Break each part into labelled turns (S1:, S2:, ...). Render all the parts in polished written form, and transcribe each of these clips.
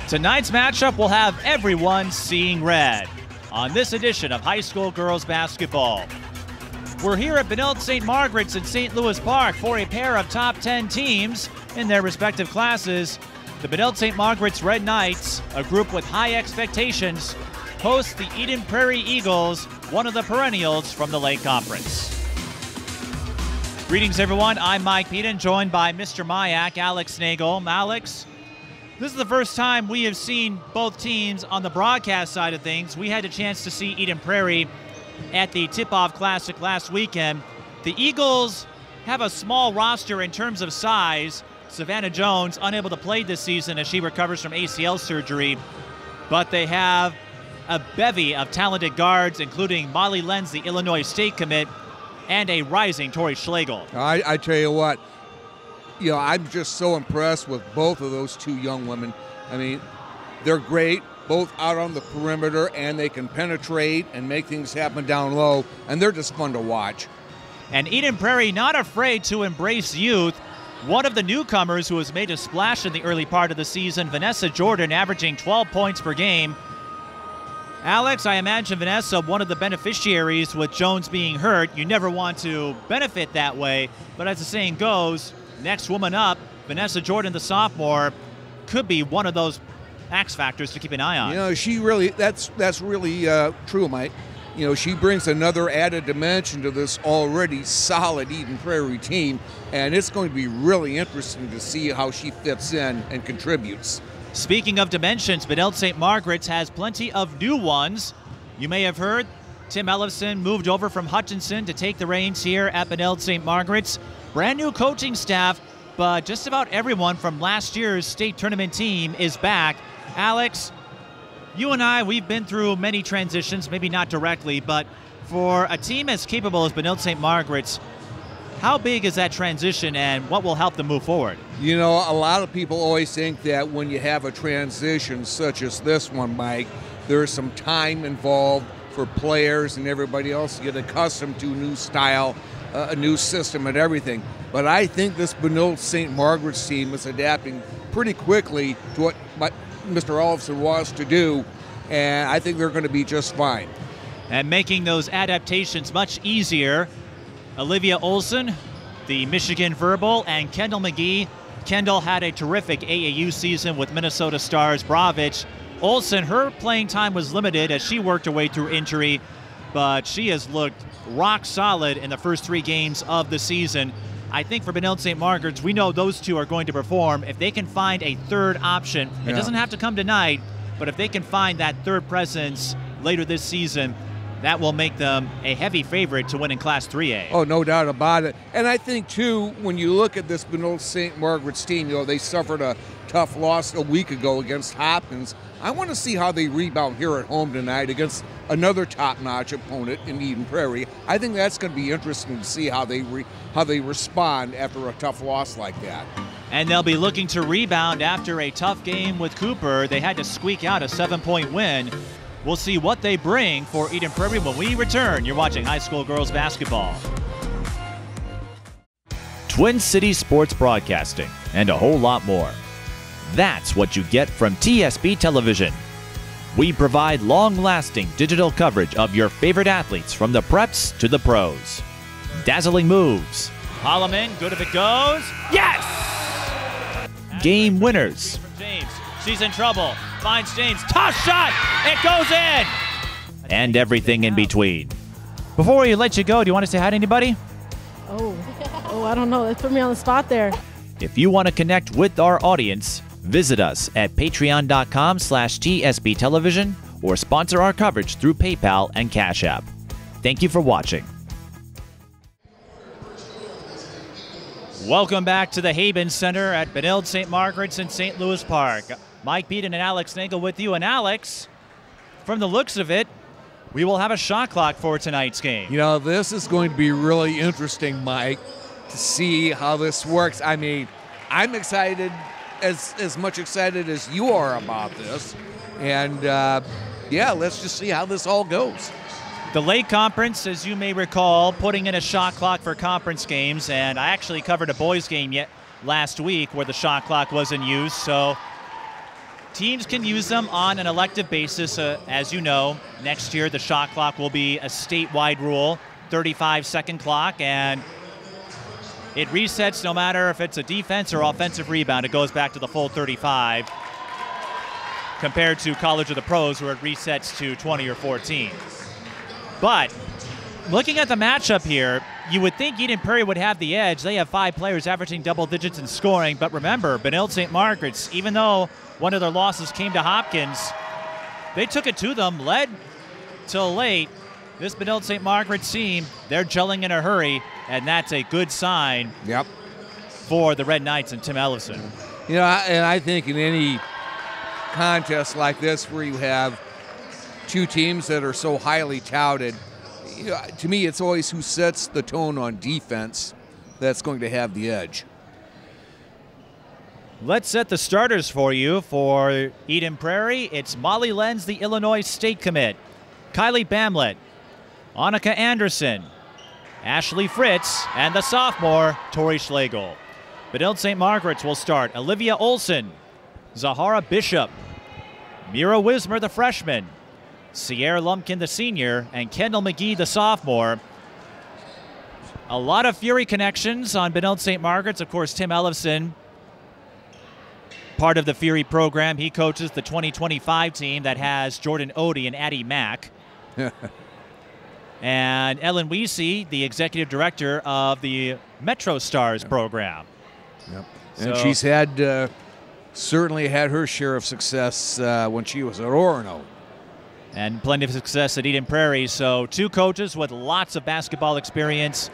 S1: Tonight's matchup will have everyone seeing red on this edition of high school girls basketball. We're here at Benilde-St. Margaret's in St. Louis Park for a pair of top 10 teams in their respective classes. The Benilde-St. Margaret's Red Knights, a group with high expectations, host the Eden Prairie Eagles, one of the perennials from the Lake Conference. Greetings, everyone. I'm Mike Peden, joined by Mr. Mayak, Alex Nagel. Alex, this is the first time we have seen both teams on the broadcast side of things. We had a chance to see Eden Prairie at the Tip-Off Classic last weekend. The Eagles have a small roster in terms of size. Savannah Jones unable to play this season as she recovers from ACL surgery, but they have a bevy of talented guards, including Molly Lenz, the Illinois State commit, and a rising Tori Schlagel.
S2: I tell you what, I'm just so impressed with both of those two young women. I mean, they're great, both out on the perimeter, and they can penetrate and make things happen down low, and they're just fun to watch.
S1: And Eden Prairie not afraid to embrace youth. One of the newcomers who has made a splash in the early part of the season, Vanessa Jordan, averaging 12 points per game. Alex, I imagine Vanessa, one of the beneficiaries with Jones being hurt. You never want to benefit that way, but as the saying goes, next woman up, Vanessa Jordan, the sophomore, could be one of those X factors to keep an eye on.
S2: She really, that's really true, Mike. She brings another added dimension to this already solid Eden Prairie team, and it's going to be really interesting to see how she fits in and contributes.
S1: Speaking of dimensions, Benilde-St. Margaret's has plenty of new ones. You may have heard Tim Ellison moved over from Hutchinson to take the reins here at Benilde-St. Margaret's. Brand new coaching staff, but just about everyone from last year's state tournament team is back. Alex, you and I, we've been through many transitions, maybe not directly, but for a team as capable as Benilde-St. Margaret's, how big is that transition and what will help them move forward?
S2: A lot of people always think that when you have a transition such as this one, Mike, there's some time involved for players and everybody else to get accustomed to a new style, a new system and everything. But I think this Benilde-St. Margaret's team is adapting pretty quickly to what Mr. Olson wants to do, and I think they're going to be just fine.
S1: And making those adaptations much easier, Olivia Olson, the Michigan Verbal, and Kendall McGee. Kendall had a terrific AAU season with Minnesota Stars Bravich. Olson, her playing time was limited as she worked her way through injury, but she has looked rock solid in the first 3 games of the season. I think for Benilde-St. Margaret's, we know those two are going to perform. If they can find a third option, it doesn't have to come tonight, but if they can find that third presence later this season, that will make them a heavy favorite to win in Class 3A.
S2: Oh, no doubt about it. And I think, too, when you look at this Benilde-St. Margaret's team, they suffered a tough loss a week ago against Hopkins. I want to see how they rebound here at home tonight against another top-notch opponent in Eden Prairie. I think that's going to be interesting to see how they respond after a tough loss like that.
S1: And they'll be looking to rebound after a tough game with Cooper. They had to squeak out a 7-point win. We'll see what they bring for Eden Prairie when we return. You're watching high school girls basketball. Twin Cities Sports Broadcasting and a whole lot more. That's what you get from TSB Television. We provide long-lasting digital coverage of your favorite athletes from the preps to the pros. Dazzling moves. Holloman, good if it goes. Yes! Game winners. James, she's in trouble. Finds James, toss shot, it goes in! And everything in between. Before we let you go, do you want to say hi to anybody?
S3: Oh, I don't know. That put me on the spot there.
S1: If you want to connect with our audience, visit us at patreon.com/TSB Television or sponsor our coverage through PayPal and Cash App. Thank you for watching. Welcome back to the Haben Center at Benilde-St. Margaret's in St. Louis Park. Mike Peden and Alex Nagel with you. And Alex, from the looks of it, we will have a shot clock for tonight's game.
S2: This is going to be really interesting, Mike, to see how this works. I mean, I'm excited, as much excited as you are about this. And, let's just see how this all goes.
S1: The Lake Conference, as you may recall, putting in a shot clock for conference games, and I actually covered a boys game last week where the shot clock was in use. So Teams can use them on an elective basis. As you know, next year the shot clock will be a statewide rule, 35-second clock, and it resets no matter if it's a defense or offensive rebound. It goes back to the full 35 compared to college or the pros where it resets to 20 or 14. But looking at the matchup here, you would think Eden Prairie would have the edge. They have 5 players averaging double digits in scoring. But remember, Benilde-St. Margaret's, even though one of their losses came to Hopkins, they took it to them, led till late. This Benilde-St. Margaret's team, they're gelling in a hurry, and that's a good sign for the Red Knights and Tim Ellison.
S2: You know, and I think in any contest like this where you have 2 teams that are so highly touted, you know, to me it's always who sets the tone on defense that's going to have the edge.
S1: Let's set the starters for you. For Eden Prairie, it's Molly Lenz, the Illinois State commit, Kylie Bamlett, Annika Anderson, Ashley Fritz, and the sophomore, Tori Schlagel. Benilde-St. Margaret's will start Olivia Olson, Zahara Bishop, Mira Wismer, the freshman, Sierra Lumpkin, the senior, and Kendall McGee, the sophomore. A lot of Fury connections on Benilde-St. Margaret's. Of course, Tim Ellison, part of the Fury program. He coaches the 2025 team that has Jordan Odie and Addie Mack. And Ellen Weesey, the executive director of the Metro Stars program.
S2: And she's had certainly had her share of success when she was at Orono.
S1: And plenty of success at Eden Prairie. So 2 coaches with lots of basketball experience,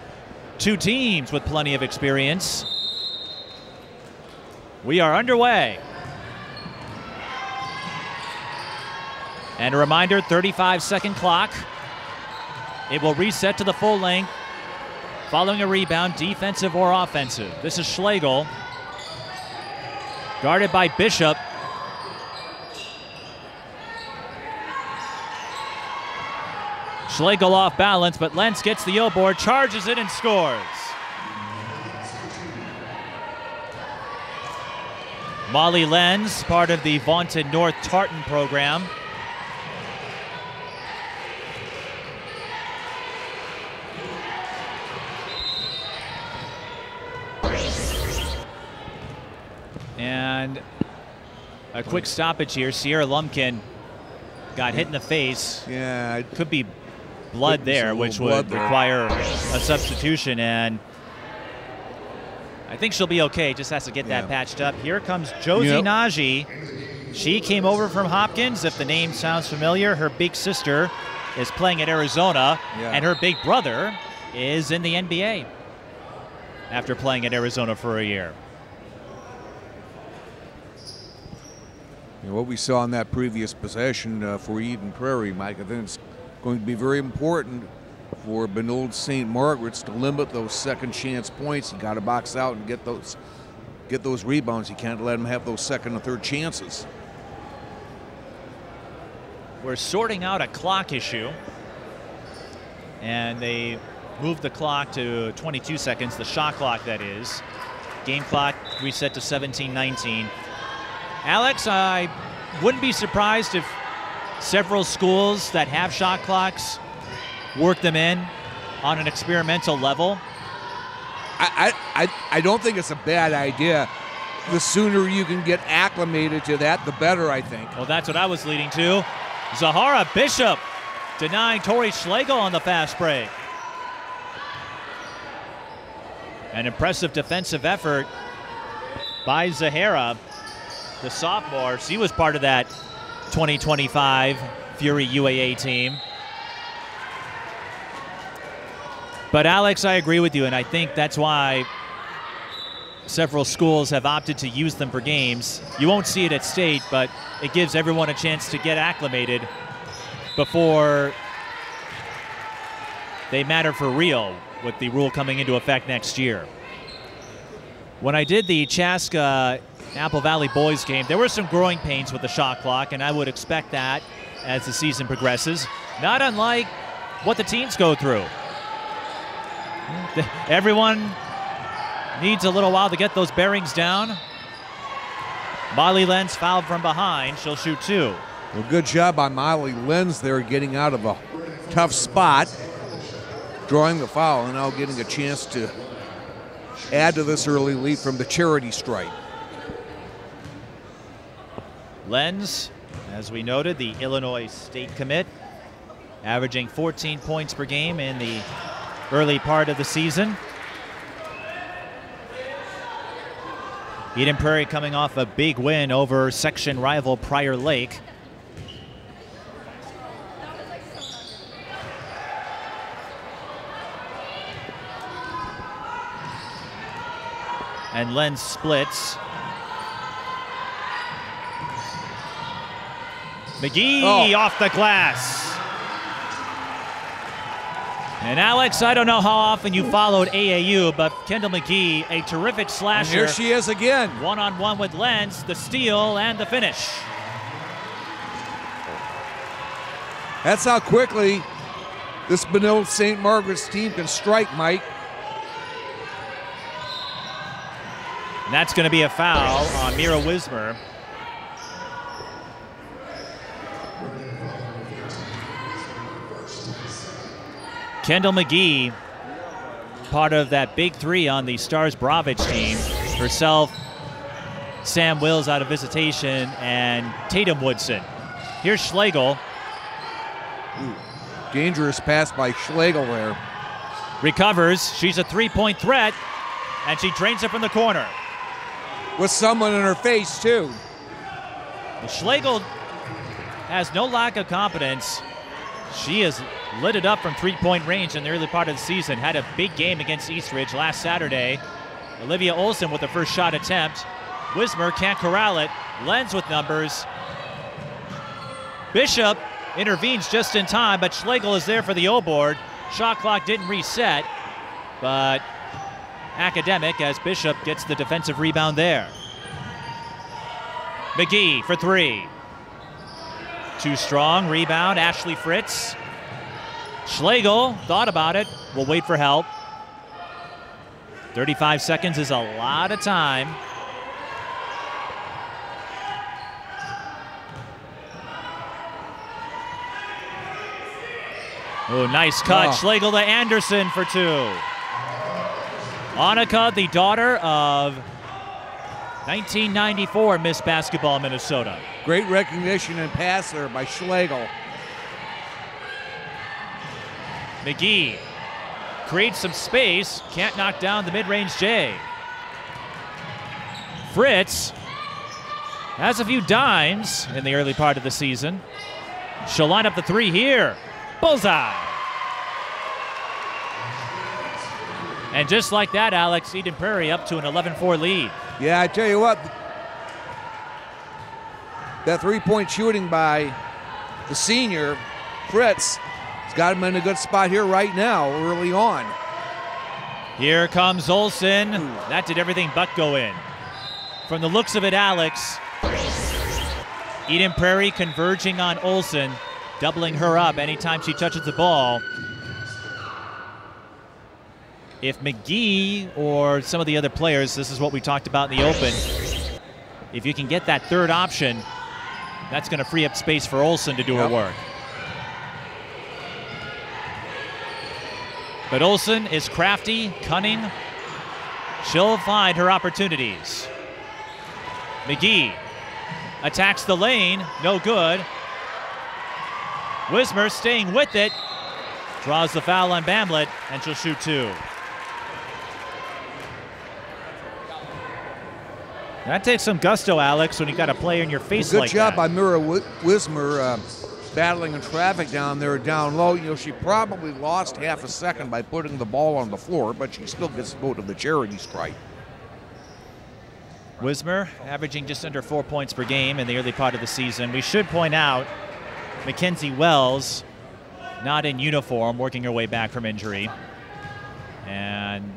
S1: 2 teams with plenty of experience. We are underway. And a reminder, 35-second clock. It will reset to the full length following a rebound, defensive or offensive. This is Schlagel, guarded by Bishop. Schlagel off balance, but Lenz gets the O-board, charges it, and scores. Molly Lenz, part of the vaunted North Tartan program. And a quick stoppage here. Sierra Lumpkin got hit in the face.
S2: Yeah.
S1: It could be blood there, which would require a substitution, and I think she'll be okay. Just has to get that patched up. Here comes Josie Najee. She came over from Hopkins. If the name sounds familiar, her big sister is playing at Arizona, and her big brother is in the NBA after playing at Arizona for a year.
S2: What we saw in that previous possession for Eden Prairie, Mike, I think it's going to be very important for Benilde-St. Margaret's to limit those second chance points. You got to box out and get those rebounds. You can't let them have those second and third chances.
S1: We're sorting out a clock issue, and they moved the clock to 22 seconds, the shot clock that is. Game clock reset to 17:19. Alex, I wouldn't be surprised if several schools that have shot clocks work them in on an experimental level.
S2: I don't think it's a bad idea. The sooner you can get acclimated to that, the better, I think.
S1: Well, that's what I was leading to. Zahara Bishop denying Tori Schlagel on the fast break. An impressive defensive effort by Zahara, the sophomore. She was part of that 2025 Fury UAA team. But Alex, I agree with you, and I think that's why several schools have opted to use them for games. You won't see it at state, but it gives everyone a chance to get acclimated before they matter for real with the rule coming into effect next year. When I did the Chaska Apple Valley boys game, there were some growing pains with the shot clock, and I would expect that as the season progresses, not unlike what the teams go through. Everyone needs a little while to get those bearings down. Molly Lenz fouled from behind. She'll shoot 2.
S2: Well, good job by Molly Lenz there, getting out of a tough spot, drawing the foul, and now getting a chance to add to this early lead from the charity stripe.
S1: Lenz, as we noted, the Illinois State commit, averaging 14 points per game in the early part of the season. Eden Prairie coming off a big win over section rival Prior Lake. And Lenz splits. McGee off the glass. And Alex, I don't know how often you followed AAU, but Kendall McGee, a terrific slasher.
S2: And here she is again.
S1: One-on-one with Lenz, the steal and the finish.
S2: That's how quickly this Benilde-St. Margaret's team can strike, Mike.
S1: And that's going to be a foul on Mira Wismer. Kendall McGee, part of that big 3 on the Stars Bravich team. Herself, Sam Wills out of visitation, and Tatum Woodson. Here's Schlagel.
S2: Ooh, dangerous pass by Schlagel there.
S1: Recovers. She's a 3-point threat, and she drains it from the corner.
S2: With someone in her face, too.
S1: Schlagel has no lack of confidence. She has lit it up from 3-point range in the early part of the season. Had a big game against Eastridge last Saturday. Olivia Olson with the first shot attempt. Wismer can't corral it. Lenz with numbers. Bishop intervenes just in time, but Schlagel is there for the O-board. Shot clock didn't reset, but academic as Bishop gets the defensive rebound there. McGee for 3. Too strong, rebound, Ashley Fritz. Schlagel thought about it, will wait for help. 35 seconds is a lot of time. Oh, nice cut. Schlagel to Anderson for 2. Annika, the daughter of 1994 Miss Basketball Minnesota.
S2: Great recognition and pass there by Schlagel.
S1: McGee creates some space, can't knock down the mid-range J. Fritz has a few dimes in the early part of the season. She'll line up the 3 here. Bullseye. And just like that, Alex, Eden Prairie up to an 11-4 lead.
S2: Yeah, I tell you what, that 3-point shooting by the senior, Fritz, has got him in a good spot here right now, early on.
S1: Here comes Olson. That did everything but go in. From the looks of it, Alex, Eden Prairie converging on Olson, doubling her up anytime she touches the ball. If McGee or some of the other players, this is what we talked about in the open, if you can get that third option, that's going to free up space for Olson to do her work. But Olson is crafty, cunning. She'll find her opportunities. McGee attacks the lane, no good. Wismer staying with it, draws the foul on Bamlett, and she'll shoot 2. That takes some gusto, Alex, when you got a player in your face like that.
S2: Good job by Mira Wismer battling in traffic down there down low. You know, she probably lost half a second by putting the ball on the floor, but she still gets to go to the charity stripe.
S1: Wismer averaging just under 4 points per game in the early part of the season. We should point out Mackenzie Wells not in uniform, working her way back from injury. And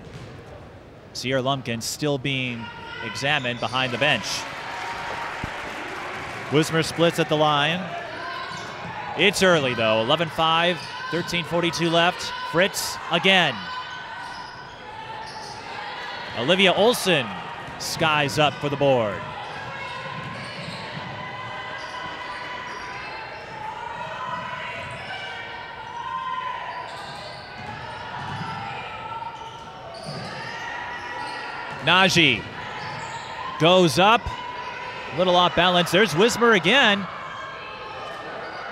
S1: Sierra Lumpkin still being examined behind the bench. Wismer splits at the line. It's early though, 11-5, 13:42 left. Fritz again. Olivia Olson skies up for the board. Nagel goes up, a little off balance. There's Wismer again.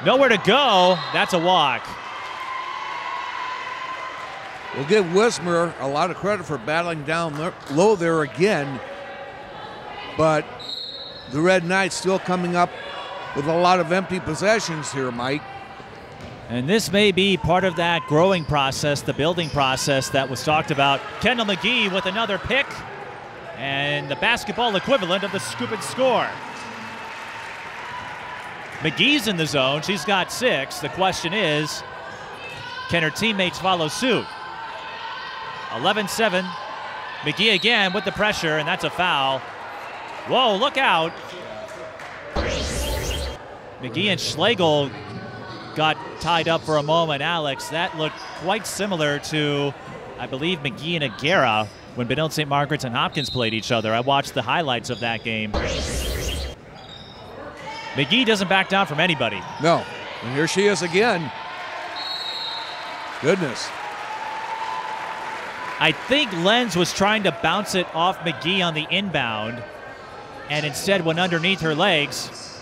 S1: Nowhere to go. That's a walk.
S2: We'll give Wismer a lot of credit for battling down low there again, but the Red Knights still coming up with a lot of empty possessions here, Mike.
S1: And this may be part of that growing process, the building process that was talked about. Kendall McGee with another pick, and the basketball equivalent of the scoop and score. McGee's in the zone. She's got 6. The question is, can her teammates follow suit? 11-7. McGee again with the pressure, and that's a foul. Whoa, look out. McGee and Schlagel got tied up for a moment. Alex, that looked quite similar to, I believe, McGee and Agera when Benilde-St. Margaret's and Hopkins played each other. I watched the highlights of that game. McGee doesn't back down from anybody.
S2: No, and here she is again. Goodness.
S1: I think Lenz was trying to bounce it off McGee on the inbound and instead went underneath her legs.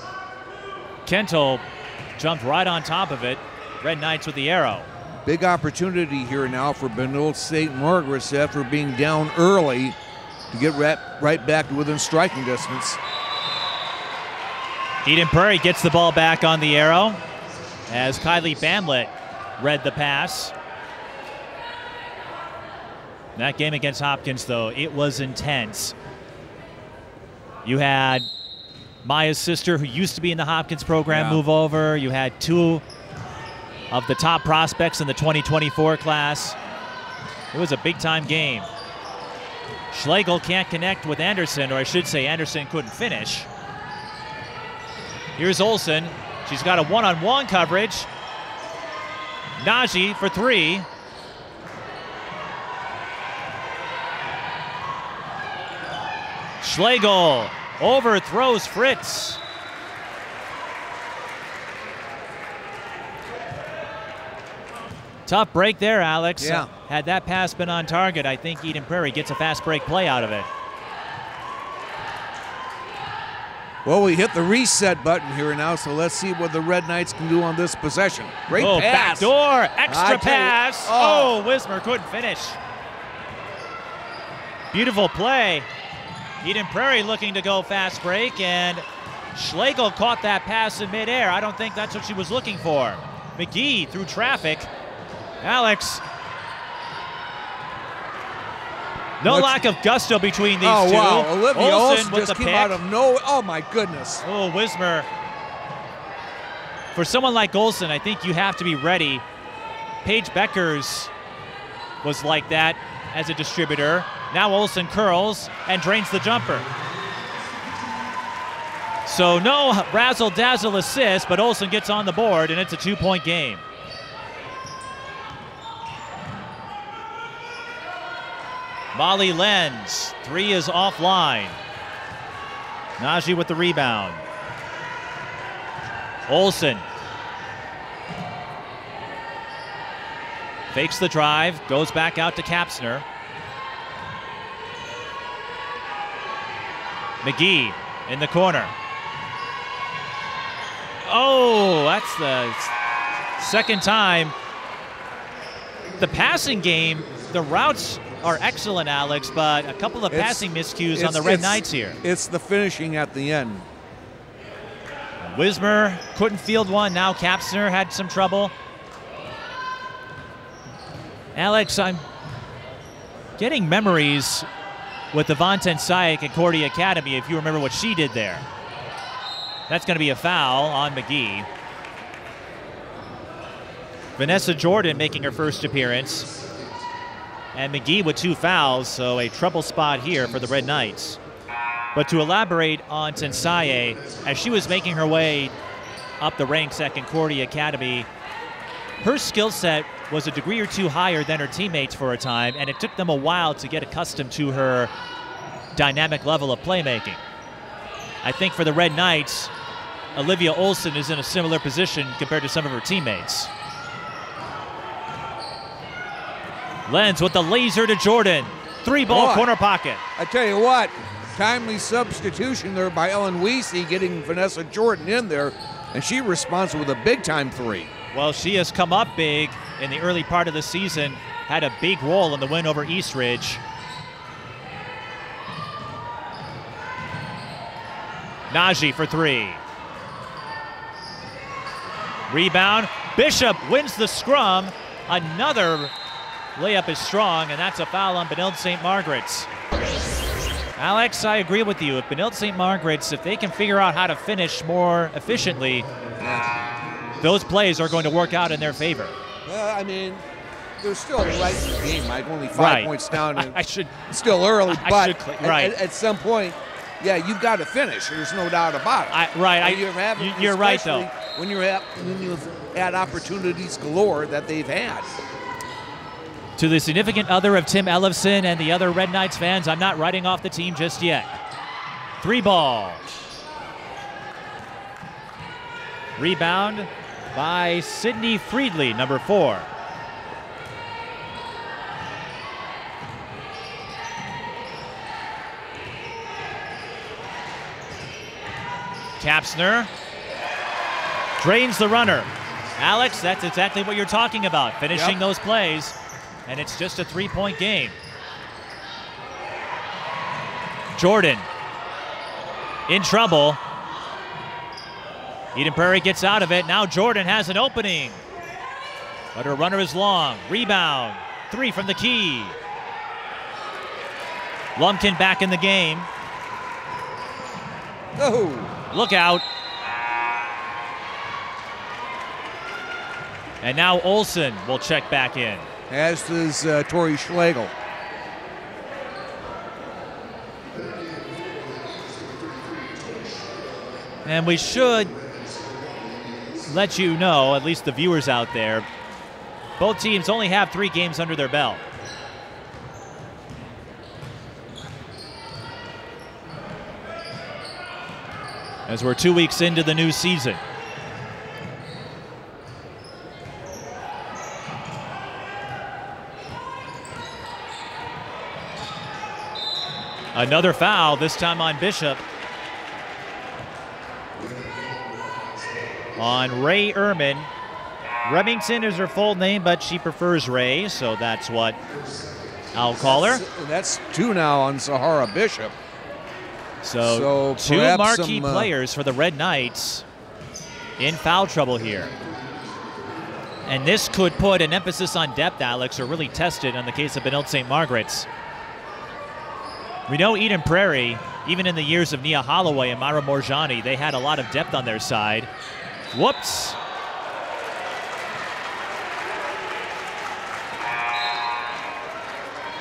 S1: Kendall jumped right on top of it. Red Knights with the arrow.
S2: Big opportunity here now for Benilde-St. Margaret's after being down early to get right back to within striking distance.
S1: Eden Prairie gets the ball back on the arrow as Kylie Bamlett read the pass. That game against Hopkins, though, it was intense. You had Maya's sister, who used to be in the Hopkins program, move over. You had 2 of the top prospects in the 2024 class. It was a big-time game. Schlagel can't connect with Anderson, or I should say Anderson couldn't finish. Here's Olson. She's got a one-on-one coverage. Nagel for 3. Schlagel overthrows Fritz. Tough break there, Alex.
S2: Yeah.
S1: Had that pass been on target, I think Eden Prairie gets a fast break play out of it.
S2: Well, we hit the reset button here now, so let's see what the Red Knights can do on this possession. Great pass.
S1: Backdoor, extra pass. Oh, Wismer couldn't finish. Beautiful play. Eden Prairie looking to go fast break, and Schlagel caught that pass in midair. I don't think that's what she was looking for. McGee through traffic. Alex. No lack of gusto between these two.
S2: Oh, wow. Olivia Olson
S1: with
S2: just
S1: the
S2: came
S1: pick.
S2: out of nowhere. Oh, my goodness.
S1: Oh, Wismer. For someone like Olson, I think you have to be ready. Paige Beckers was like that as a distributor. Now Olson curls and drains the jumper. So no razzle-dazzle assist, but Olson gets on the board, and it's a 2-point game. Molly Lenz, 3 is offline. Nagel with the rebound. Olson fakes the drive, goes back out to Kapsner. McGee in the corner. Oh, that's the second time. The passing game, the routes are excellent, Alex, but a couple of passing miscues on the Red Knights here.
S2: It's the finishing at the end.
S1: Wismer couldn't field one. Now Kapsner had some trouble. Alex, I'm getting memories with Devonten Sayek at Cordy Academy, if you remember what she did there. That's going to be a foul on McGee. Vanessa Jordan making her first appearance. And McGee with 2 fouls, so a trouble spot here for the Red Knights. But to elaborate on Tensaye, as she was making her way up the ranks at Concordia Academy, her skill set was a degree or 2 higher than her teammates for a time, and it took them a while to get accustomed to her dynamic level of playmaking. I think for the Red Knights, Olivia Olson is in a similar position compared to some of her teammates. Lenz with the laser to Jordan. 3-ball corner pocket.
S2: I tell you what, timely substitution there by Ellen Weesey, getting Vanessa Jordan in there, and she responds with a big-time 3.
S1: Well, she has come up big in the early part of the season, had a big role in the win over Eastridge. Nagel for 3. Rebound. Bishop wins the scrum. Another layup is strong, and that's a foul on Benilde-St. Margaret's. Alex, I agree with you. If Benilde-St. Margaret's, if they can figure out how to finish more efficiently, those plays are going to work out in their favor.
S2: Well, I mean, they're still right in the game, Mike. Only 5 points down. And still early, but at some point, yeah, you've got to finish. There's no doubt about it.
S1: You're right, though.
S2: When you've had opportunities galore that they've had.
S1: To the significant other of Tim Ellefson and the other Red Knights fans, I'm not writing off the team just yet. 3-ball. Rebound by Sydney Friedley, number 4. Kapsner drains the runner. Alex, that's exactly what you're talking about, finishing those plays, and it's just a 3-point game. Jordan in trouble. Eden Prairie gets out of it. Now Jordan has an opening, but her runner is long. Rebound, 3 from the key. Lumpkin back in the game.
S2: Oh.
S1: Look out. And now Olson will check back in.
S2: As does Tori Schlagel.
S1: And we should let you know, at least the viewers out there, both teams only have 3 games under their belt. As we're 2 weeks into the new season. Another foul, this time on Bishop. On Ray Ehrman. Remington is her full name, but she prefers Ray, so that's what I'll call her.
S2: That's 2 now on Sahara Bishop.
S1: So 2 marquee players for the Red Knights in foul trouble here. And this could put an emphasis on depth, Alex, or really test it on the case of Benilde-St. Margaret's. We know Eden Prairie, even in the years of Nia Holloway and Myra Morjani, they had a lot of depth on their side. Whoops.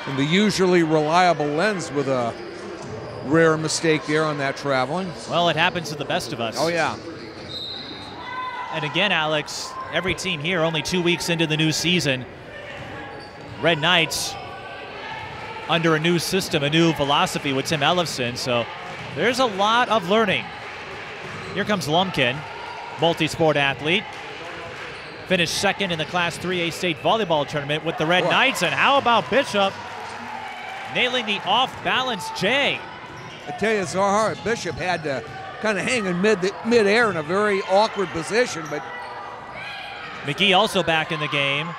S2: And the usually reliable Lenz with a rare mistake there on that traveling.
S1: Well, it happens to the best of us.
S2: Oh, yeah.
S1: And again, Alex, every team here only 2 weeks into the new season. Red Knights under a new system, a new philosophy with Tim Ellefson, so there's a lot of learning. Here comes Lumpkin, multi-sport athlete. Finished second in the Class AAA state volleyball tournament with the Red Knights, and how about Bishop nailing the off-balance J?
S2: I tell you, Zahara Bishop had to kind of hang in mid-air in a very awkward position, but
S1: McGee also back in the game.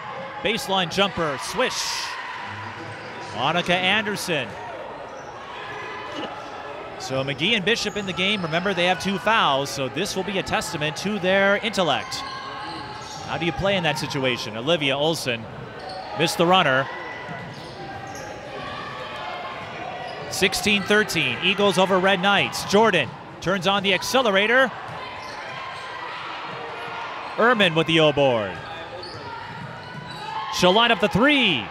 S1: Baseline jumper, swish. Annika Anderson. So McGee and Bishop in the game. Remember, they have 2 fouls, so this will be a testament to their intellect. How do you play in that situation? Olivia Olson missed the runner. 16-13, Eagles over Red Knights. Jordan turns on the accelerator. Ehrman with the O-board. She'll line up the 3.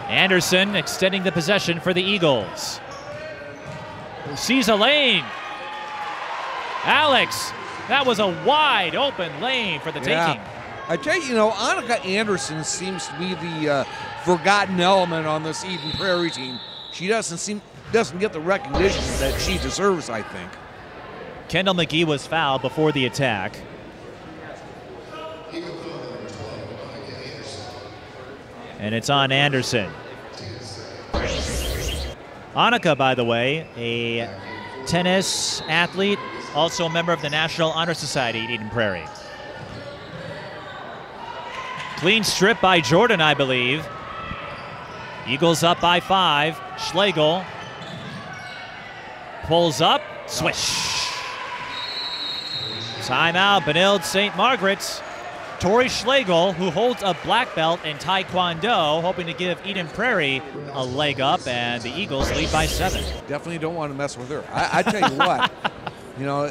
S1: Anderson extending the possession for the Eagles. Sees a lane. Alex, that was a wide open lane for the taking.
S2: I tell you, Annika Anderson seems to be the forgotten element on this Eden Prairie team. She doesn't get the recognition that she deserves, I think.
S1: Kendall McGee was fouled before the attack. And it's on Anderson. Annika, by the way, a tennis athlete, also a member of the National Honor Society at Eden Prairie. Clean strip by Jordan, I believe. Eagles up by 5. Schlegel pulls up, swish. Timeout, Benilde-St. Margaret's. Tori Schlagel, who holds a black belt in Taekwondo, hoping to give Eden Prairie a leg up, and the Eagles lead by 7.
S2: Definitely don't want to mess with her. I tell you what, you know,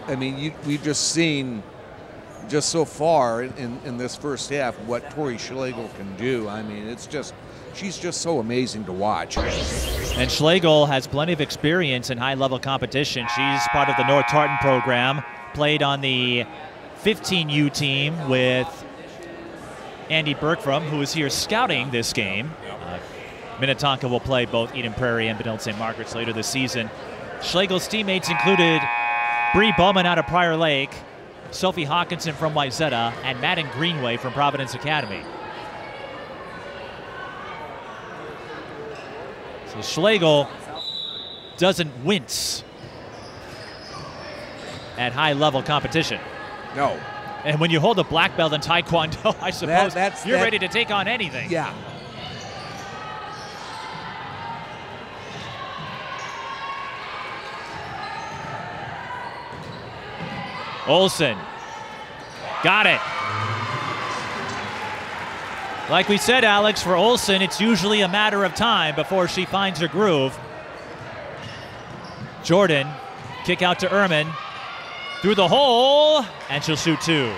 S2: I mean, we've just seen just so far in this first half what Tori Schlagel can do. I mean, it's just, she's just so amazing to watch.
S1: And Schlagel has plenty of experience in high-level competition. She's part of the North Tartan program, played on the 15U team with Andy Bergstrom, who is here scouting this game. Minnetonka will play both Eden Prairie and Benilde-St. Margaret's later this season. Schlegel's teammates included Bree Bowman out of Prior Lake, Sophie Hawkinson from Wayzata, and Madden Greenway from Providence Academy. So Schlagel doesn't wince at high-level competition.
S2: No.
S1: And when you hold a black belt in Taekwondo, I suppose you're ready to take on anything.
S2: Yeah.
S1: Olson. Got it. Like we said, Alex, for Olson, it's usually a matter of time before she finds her groove. Jordan, kick out to Ehrman. Through the hole, and she'll shoot 2.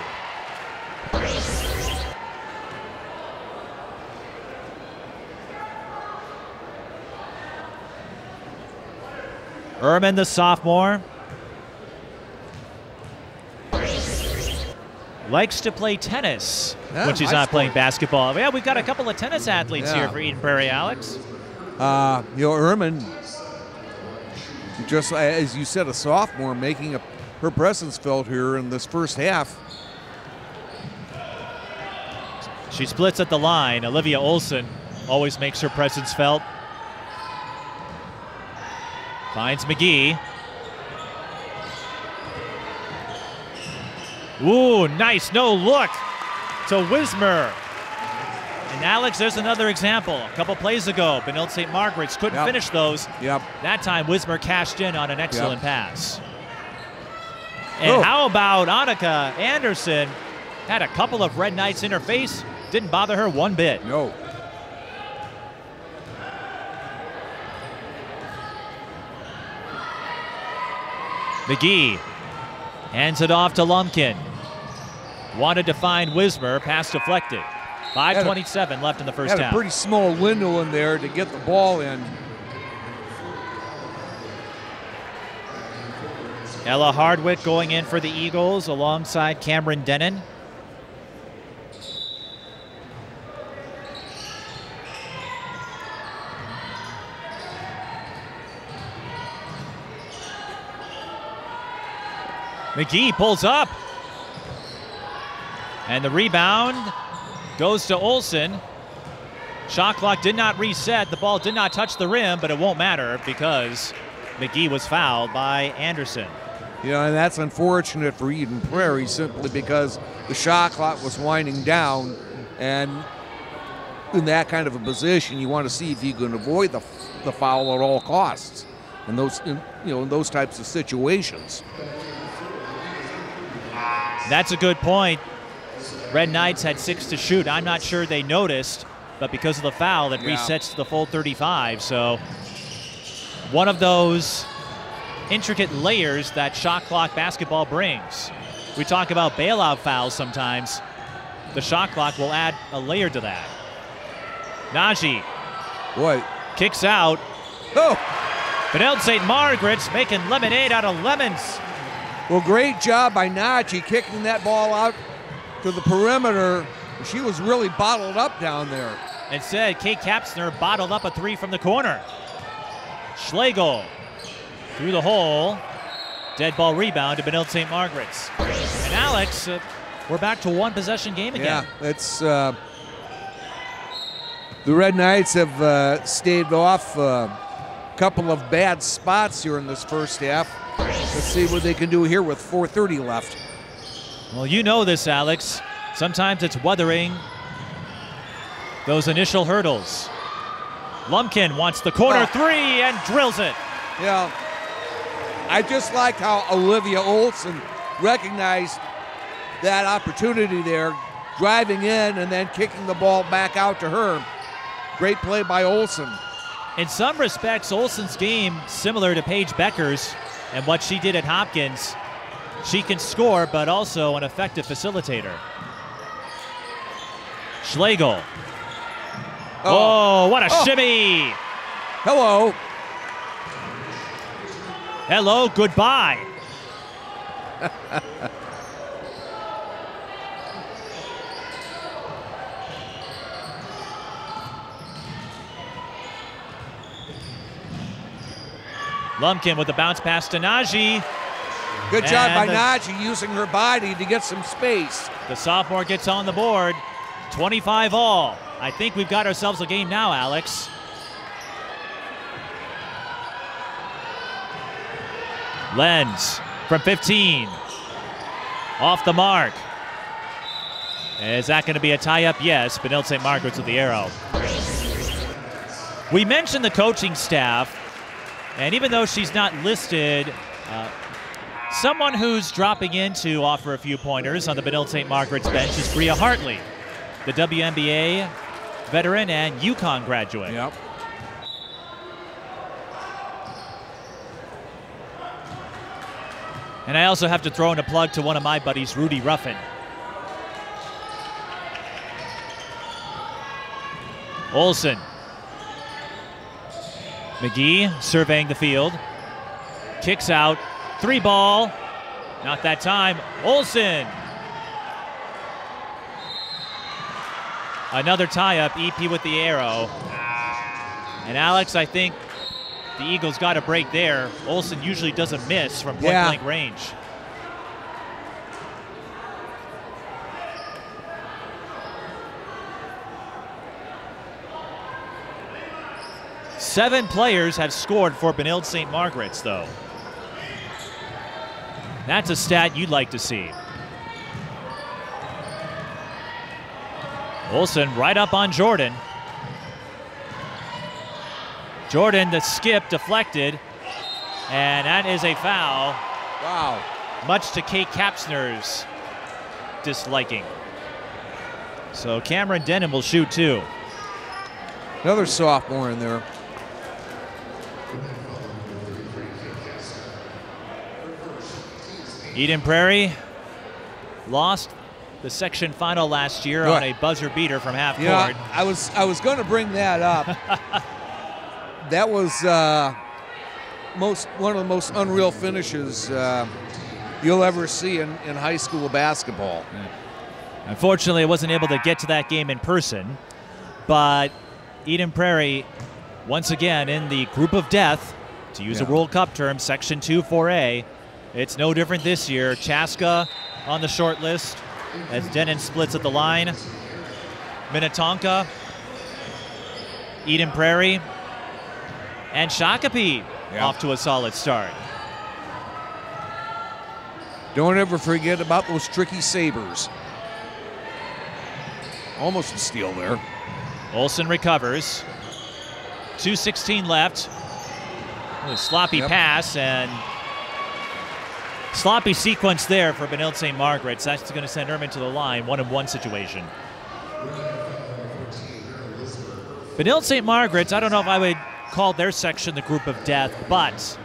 S1: Ehrman, the sophomore, likes to play tennis when she's not playing basketball. Yeah, we've got a couple of tennis athletes here for Eden Prairie, Alex.
S2: You know, Ehrman, just as you said, a sophomore, making her presence felt here in this first half.
S1: She splits at the line. Olivia Olson always makes her presence felt. Finds McGee. Ooh, nice no look to Wismer. And Alex, there's another example. A couple plays ago, Benilde-St. Margaret's couldn't finish those. That time Wismer cashed in on an excellent pass. And how about Annika Anderson? Had a couple of red knights in her face. Didn't bother her one bit.
S2: No.
S1: McGee hands it off to Lumpkin. Wanted to find Wismer. Pass deflected. 5:27 left in the first half.
S2: Had a pretty small window in there to get the ball in.
S1: Ella Hardwick going in for the Eagles alongside Cameron Denon. McGee pulls up. And the rebound goes to Olson. Shot clock did not reset. The ball did not touch the rim, but it won't matter because McGee was fouled by Anderson.
S2: You know, and that's unfortunate for Eden Prairie simply because the shot clock was winding down, and in that kind of a position, you want to see if you can avoid the foul at all costs in those, in those types of situations.
S1: That's a good point. Red Knights had 6 to shoot. I'm not sure they noticed, but because of the foul, it resets to the full 35. So one of those intricate layers that shot clock basketball brings. We talk about bailout fouls sometimes. The shot clock will add a layer to that. Najee kicks out. Benilde-St. Margaret's making lemonade out of lemons.
S2: Well, great job by Najee kicking that ball out to the perimeter. She was really bottled up down there.
S1: Instead, Kate Kapsner bottled up a 3 from the corner. Schlagel through the hole. Dead ball rebound to Benilde-St. Margaret's. And Alex, we're back to one possession game again.
S2: Yeah, it's The Red Knights have staved off a couple of bad spots here in this first half. Let's see what they can do here with 4:30 left.
S1: Well, you know this, Alex. Sometimes it's weathering those initial hurdles. Lumpkin wants the corner three and drills it.
S2: Yeah, I just like how Olivia Olson recognized that opportunity there, driving in and then kicking the ball back out to her. Great play by Olson.
S1: In some respects, Olson's game similar to Paige Becker's and what she did at Hopkins. She can score, but also an effective facilitator. Schlagel. Oh, what a shimmy!
S2: Hello.
S1: Hello, goodbye. Lumpkin with the bounce pass to Nagel.
S2: Good job by Nagel using her body to get some space.
S1: The sophomore gets on the board. 25 all. I think we've got ourselves a game now, Alex. Lenz from 15. Off the mark. Is that going to be a tie-up? Yes. Benilde-St. Margaret's with the arrow. We mentioned the coaching staff, and even though she's not listed, someone who's dropping in to offer a few pointers on the Benilde-St. Margaret's bench is Bria Hartley, the WNBA veteran and UConn graduate.
S2: Yep.
S1: And I also have to throw in a plug to one of my buddies, Rudy Ruffin. Olson. McGee surveying the field. Kicks out. 3 ball. Not that time. Olson. Another tie-up. EP with the arrow. And Alex, I think the Eagles got a break there. Olson usually doesn't miss from point-blank range. Seven players have scored for Benilde-St. Margaret's, though. That's a stat you'd like to see. Olson right up on Jordan. Jordan, the skip, deflected. And that is a foul.
S2: Wow.
S1: Much to Kate Kapsner's disliking. So Cameron Denham will shoot too.
S2: Another sophomore in there.
S1: Eden Prairie lost the section final last year on a buzzer beater from half court.
S2: I was going to bring that up. That was one of the most unreal finishes you'll ever see in high school basketball.
S1: Unfortunately, I wasn't able to get to that game in person, but Eden Prairie, once again in the group of death, to use a World Cup term, Section 2 4A. It's no different this year. Chaska on the short list as Denon splits at the line. Minnetonka, Eden Prairie, and Shakopee off to a solid start.
S2: Don't ever forget about those tricky Sabres. Almost a steal there.
S1: Olson recovers. 2:16 left. A sloppy pass and sloppy sequence there for Benilde-St. Margaret's. That's going to send Erman to the line. 1-on-1 situation. Benilde-St. Margaret's, I don't know if I would call their section the group of death, but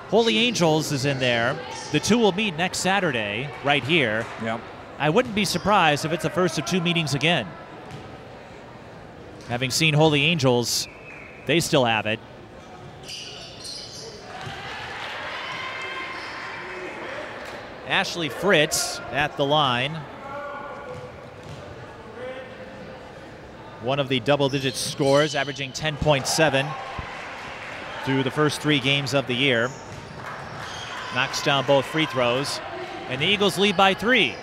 S1: Holy Angels is in there. The two will meet next Saturday right here.
S2: Yep.
S1: I wouldn't be surprised if it's the first of two meetings again. Having seen Holy Angels, they still have it. Ashley Fritz at the line. One of the double-digit scores, averaging 10.7 through the first 3 games of the year. Knocks down both free throws. And the Eagles lead by 3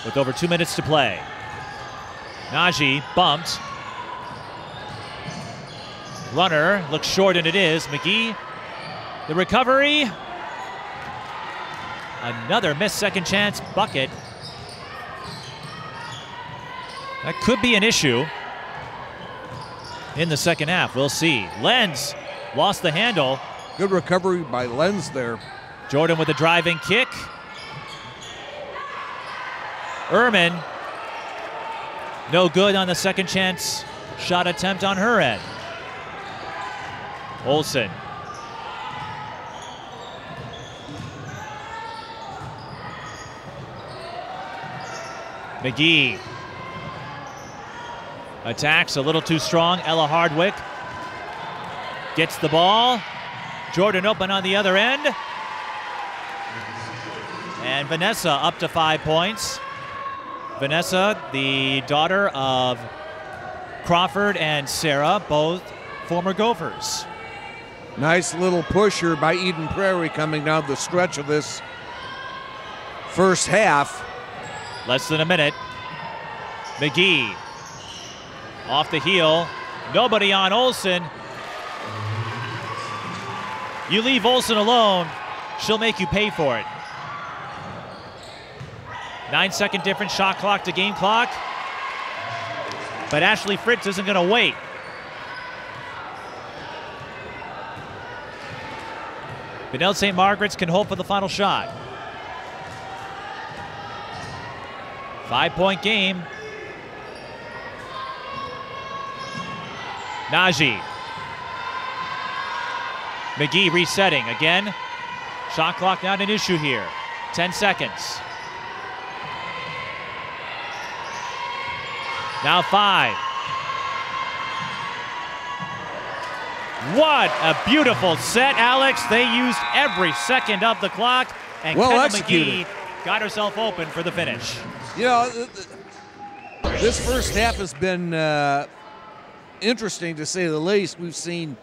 S1: with over 2 minutes to play. Nagel bumped. Runner looks short, and it is. McGee, the recovery. Another missed second chance bucket. That could be an issue in the second half. We'll see. Lenz lost the handle.
S2: Good recovery by Lenz there.
S1: Jordan with a driving kick. Ehrman, no good on the second chance shot attempt on her end. Olson. McGee attacks a little too strong. Ella Hardwick gets the ball. Jordan open on the other end. And Vanessa up to 5 points. Vanessa, the daughter of Crawford and Sarah, both former Gophers.
S2: Nice little pusher by Eden Prairie coming down the stretch of this first half.
S1: Less than a minute. McGee off the heel. Nobody on Olson. You leave Olson alone, she'll make you pay for it. 9-second difference, shot clock to game clock. But Ashley Fritz isn't going to wait. Benilde-St. Margaret's can hope for the final shot. 5-point game. Nagel. McGee resetting again. Shot clock not an issue here. 10 seconds. Now 5. What a beautiful set, Alex. They used every second of the clock, and Kendall McGee got herself open for the finish.
S2: You know, this first half has been interesting to say the least. We've seen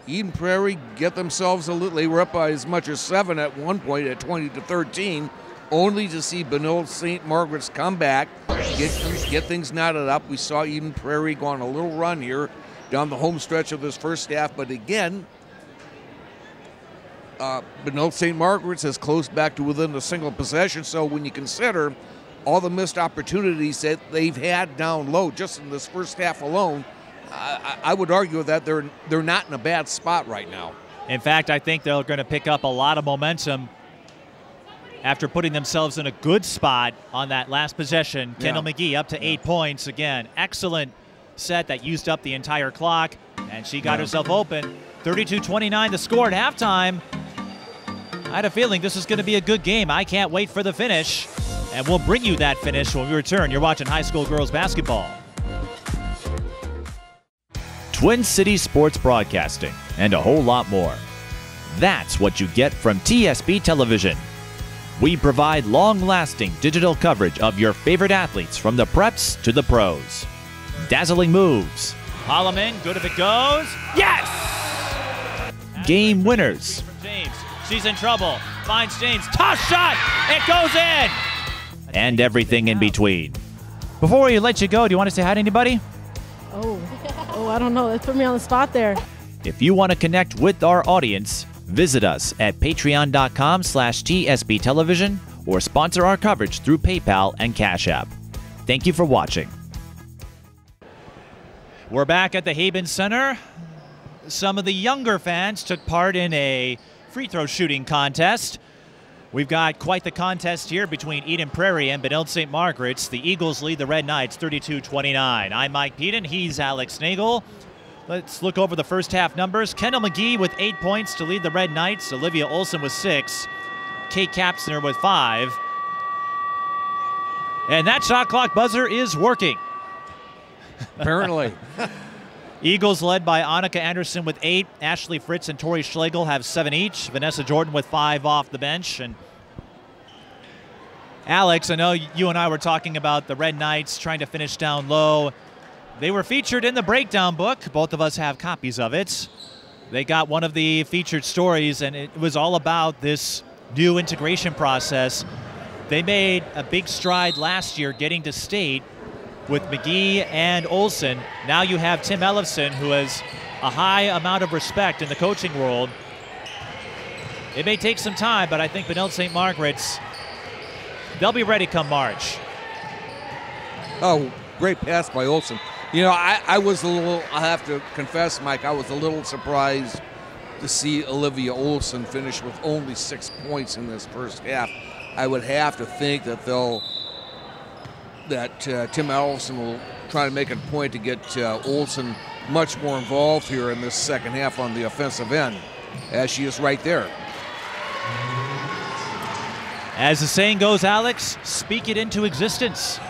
S2: Eden Prairie get themselves a little, they were up by as much as 7 at one point at 20-13, only to see Benilde-St. Margaret's comeback, get things knotted up. We saw Eden Prairie go on a little run here down the home stretch of this first half, but again, Benilde-St. Margaret's has closed back to within a single possession. So when you consider all the missed opportunities that they've had down low just in this first half alone, I would argue that they're not in a bad spot right now.
S1: In fact, I think they're going to pick up a lot of momentum after putting themselves in a good spot on that last possession. Yeah. Kendall McGee up to 8 points again. Excellent set that used up the entire clock, and she got herself open. 32-29 the score at halftime. I had a feeling this was going to be a good game. I can't wait for the finish, and we'll bring you that finish when we return. You're watching high school girls basketball. Twin Cities Sports Broadcasting, and a whole lot more. That's what you get from TSB Television. We provide long-lasting digital coverage of your favorite athletes from the preps to the pros. Dazzling moves. Holloman, good if it goes. Yes! Game winners. James, she's in trouble. Finds James, toss shot, it goes in! And everything in between. Before we let you go, do you want to say hi to anybody?
S3: Oh, I don't know. That put me on the spot there.
S1: If you want to connect with our audience, visit us at patreon.com/TSB Television or sponsor our coverage through PayPal and Cash App. Thank you for watching. We're back at the Haben Center. Some of the younger fans took part in a free throw shooting contest. We've got quite the contest here between Eden Prairie and Benilde-St. Margaret's. The Eagles lead the Red Knights 32-29. I'm Mike Peden. He's Alex Nagel. Let's look over the first half numbers. Kendall McGee with 8 points to lead the Red Knights. Olivia Olson with 6. Kate Kapsner with 5. And that shot clock buzzer is working.
S2: Apparently.
S1: Eagles led by Annika Anderson with 8. Ashley Fritz and Tori Schlagel have 7 each. Vanessa Jordan with 5 off the bench. And Alex, I know you and I were talking about the Red Knights trying to finish down low. They were featured in the breakdown book. Both of us have copies of it. They got one of the featured stories, and it was all about this new integration process. They made a big stride last year getting to state with McGee and Olson. Now you have Tim Ellefson, who has a high amount of respect in the coaching world. It may take some time, but I think Benilde-St. Margaret's, they'll be ready come March.
S2: Oh, great pass by Olson. You know, I was a little, I have to confess, Mike, I was a little surprised to see Olivia Olson finish with only 6 points in this first half. I would have to think that Tim Allison will try to make a point to get Olson much more involved here in this second half on the offensive end, as she is right there.
S1: As the saying goes, Alex, speak it into existence.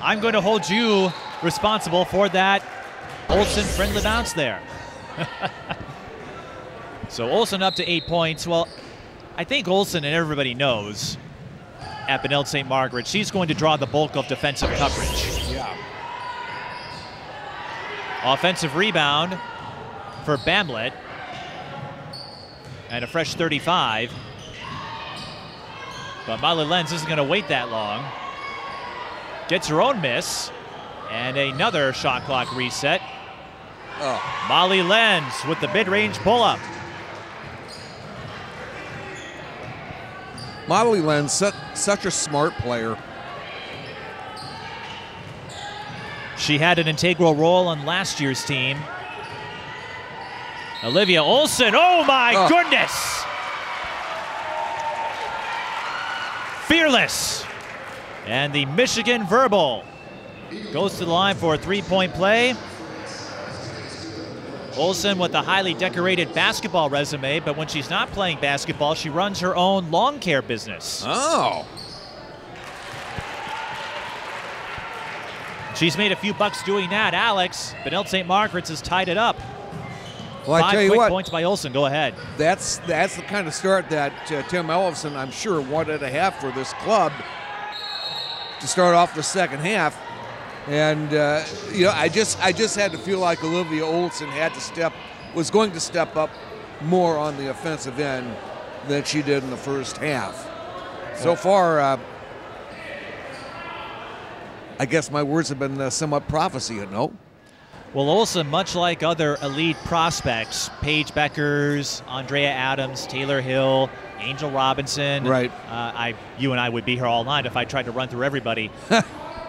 S1: I'm going to hold you responsible for that Olson friendly bounce there. So Olson up to 8 points. Well, I think Olson, and everybody knows at Benilde-St. Margaret, she's going to draw the bulk of defensive coverage.
S2: Yeah.
S1: Offensive rebound for Bamlett. And a fresh 35. But Molly Lenz isn't going to wait that long. Gets her own miss. And another shot clock reset.
S2: Oh.
S1: Molly Lenz with the mid-range pull-up.
S2: Molly Lenz, such a smart player.
S1: She had an integral role on last year's team. Olivia Olson, oh my goodness! Fearless. And the Michigan Verbal goes to the line for a three-point play. Olson with a highly decorated basketball resume, but when she's not playing basketball, she runs her own lawn care business.
S2: Oh.
S1: She's made a few bucks doing that. Alex, Benilde-St. Margaret's has tied it up.
S2: Well, I tell you what,
S1: points by Olson. Go ahead.
S2: That's the kind of start that Tim Ellison, I'm sure, wanted to have for this club to start off the second half. And you know, I just had to feel like Olivia Olson was going to step up more on the offensive end than she did in the first half. So far, I guess my words have been somewhat prophecy, you know.
S1: Well, Olson, much like other elite prospects, Paige Beckers, Andrea Adams, Taylor Hill, Angel Robinson.
S2: Right.
S1: You and I would be here all night if I tried to run through everybody.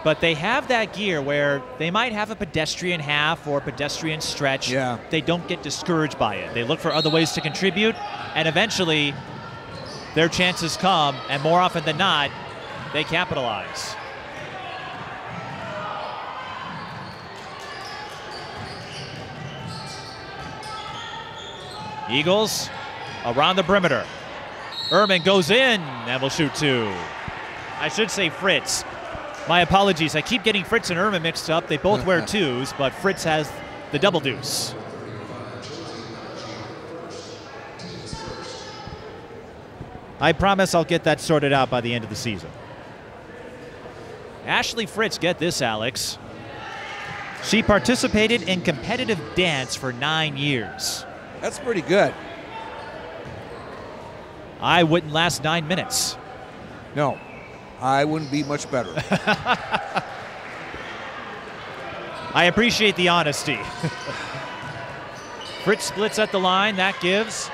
S1: But they have that gear where they might have a pedestrian half or pedestrian stretch.
S2: Yeah.
S1: They don't get discouraged by it. They look for other ways to contribute, and eventually their chances come, and more often than not, they capitalize. Eagles around the perimeter. Ehrman goes in and will shoot two. I should say Fritz. My apologies. I keep getting Fritz and Ehrman mixed up. They both wear twos, but Fritz has the double deuce. I promise I'll get that sorted out by the end of the season. Ashley Fritz, get this, Alex. She participated in competitive dance for 9 years.
S2: That's pretty good.
S1: I wouldn't last 9 minutes.
S2: No, I wouldn't be much better.
S1: I appreciate the honesty. Fritz splits at the line. That gives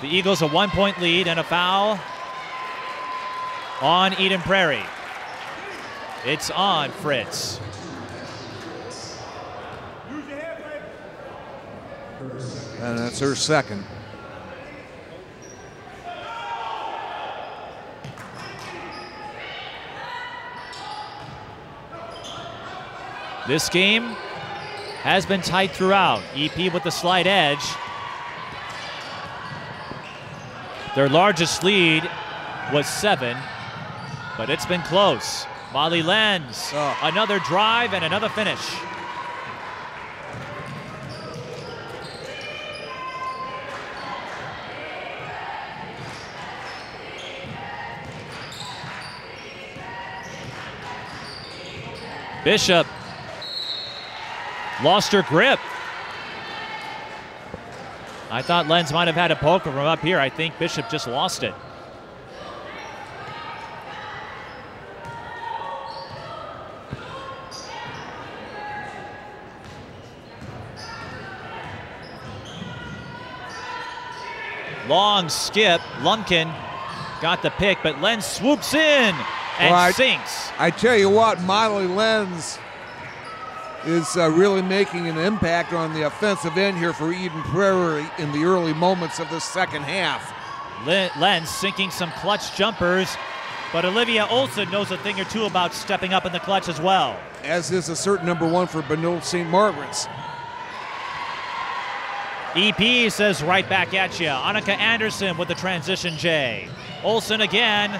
S1: the Eagles a 1-point lead and a foul on Eden Prairie. It's on Fritz.
S2: And that's her second.
S1: This game has been tight throughout. EP with the slight edge. Their largest lead was 7, but it's been close. Molly Lenz, another drive and another finish. Bishop lost her grip. I thought Lenz might have had a poke from up here. I think Bishop just lost it. Long skip. Lumpkin got the pick, but Lenz swoops in and sinks.
S2: I tell you what, Molly Lenz is really making an impact on the offensive end here for Eden Prairie in the early moments of the second half.
S1: Lenz sinking some clutch jumpers, but Olivia Olson knows a thing or two about stepping up in the clutch as well.
S2: As is a certain number 1 for Benilde-St. Margaret's.
S1: EP says right back at you. Annika Anderson with the transition J. Olson again.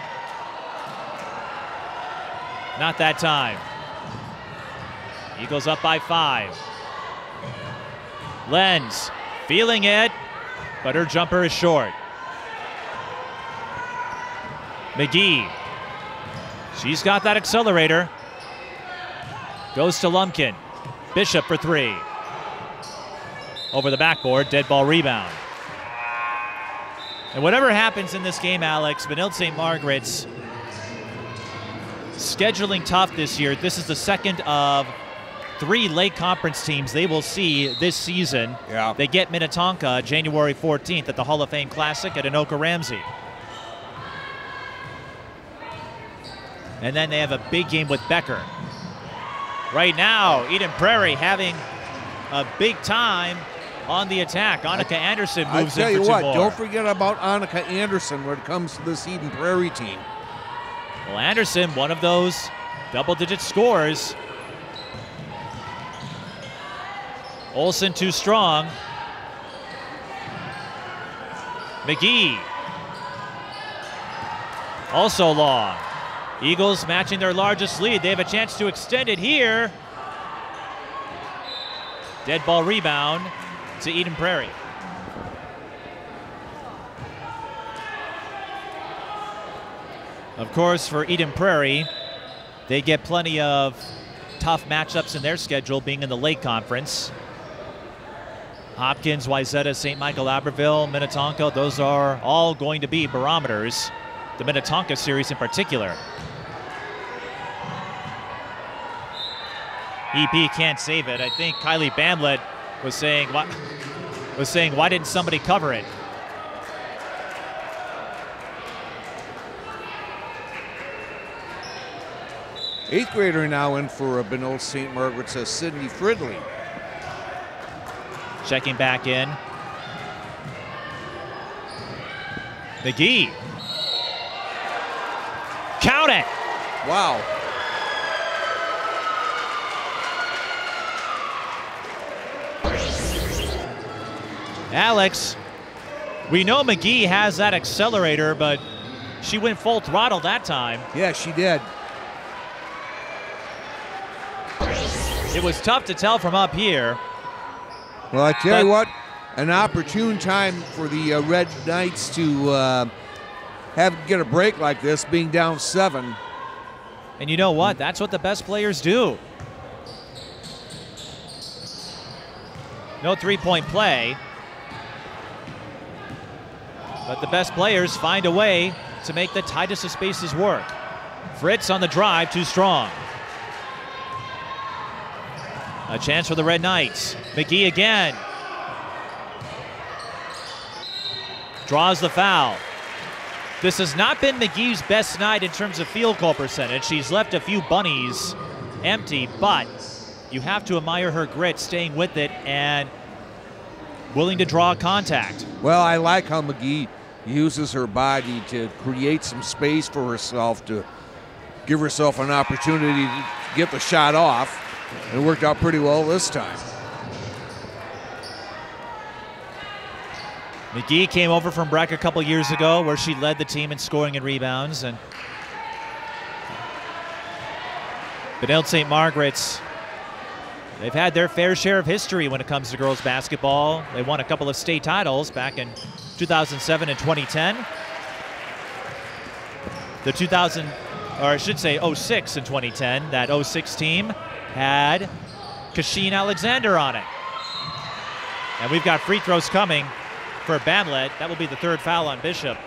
S1: Not that time. Eagles up by 5. Lenz feeling it, but her jumper is short. McGee. She's got that accelerator. Goes to Lumpkin. Bishop for 3. Over the backboard, dead ball rebound. And whatever happens in this game, Alex, Benilde-St. Margaret's scheduling tough this year. This is the second of 3 late conference teams they will see this season.
S2: Yeah.
S1: They get Minnetonka January 14th at the Hall of Fame Classic at Anoka Ramsey. And then they have a big game with Becker. Right now, Eden Prairie having a big time on the attack. Annika Anderson moves in for 2 more.
S2: I tell you what, don't forget about Annika Anderson when it comes to this Eden Prairie team.
S1: Well, Anderson, one of those double-digit scores. Olson too strong. McGee. Also long. Eagles matching their largest lead. They have a chance to extend it here. Dead ball rebound to Eden Prairie. Of course, for Eden Prairie, they get plenty of tough matchups in their schedule, being in the Lake Conference. Hopkins, Wayzata, St. Michael, Aberville, Minnetonka, those are all going to be barometers. The Minnetonka series in particular. EP can't save it. I think Kylie Bamlett was saying, why didn't somebody cover it?
S2: Eighth grader now in for Benilde-St. Margaret's Sydney Fridley.
S1: Checking back in. McGee. Count it.
S2: Wow.
S1: Alex, we know McGee has that accelerator, but she went full throttle that time.
S2: Yeah, she did.
S1: It was tough to tell from up here.
S2: Well, I tell you what, an opportune time for the Red Knights to get a break like this, being down 7.
S1: And you know what? That's what the best players do. No three-point play. But the best players find a way to make the tightest of spaces work. Fritz on the drive, too strong. A chance for the Red Knights. McGee again. Draws the foul. This has not been McGee's best night in terms of field goal percentage. She's left a few bunnies empty, but you have to admire her grit, staying with it and willing to draw contact.
S2: Well, I like how McGee uses her body to create some space for herself, to give herself an opportunity to get the shot off. It worked out pretty well this time.
S1: McGee came over from Breck a couple years ago where she led the team in scoring and rebounds. And Benilde-St. Margaret's, they've had their fair share of history when it comes to girls basketball. They won a couple of state titles back in 2007 and 2010. The 2000, or I should say 06 and 2010, that 06 team had Kashin Alexander on it. And we've got free throws coming for Bamlett. That will be the 3rd foul on Bishop.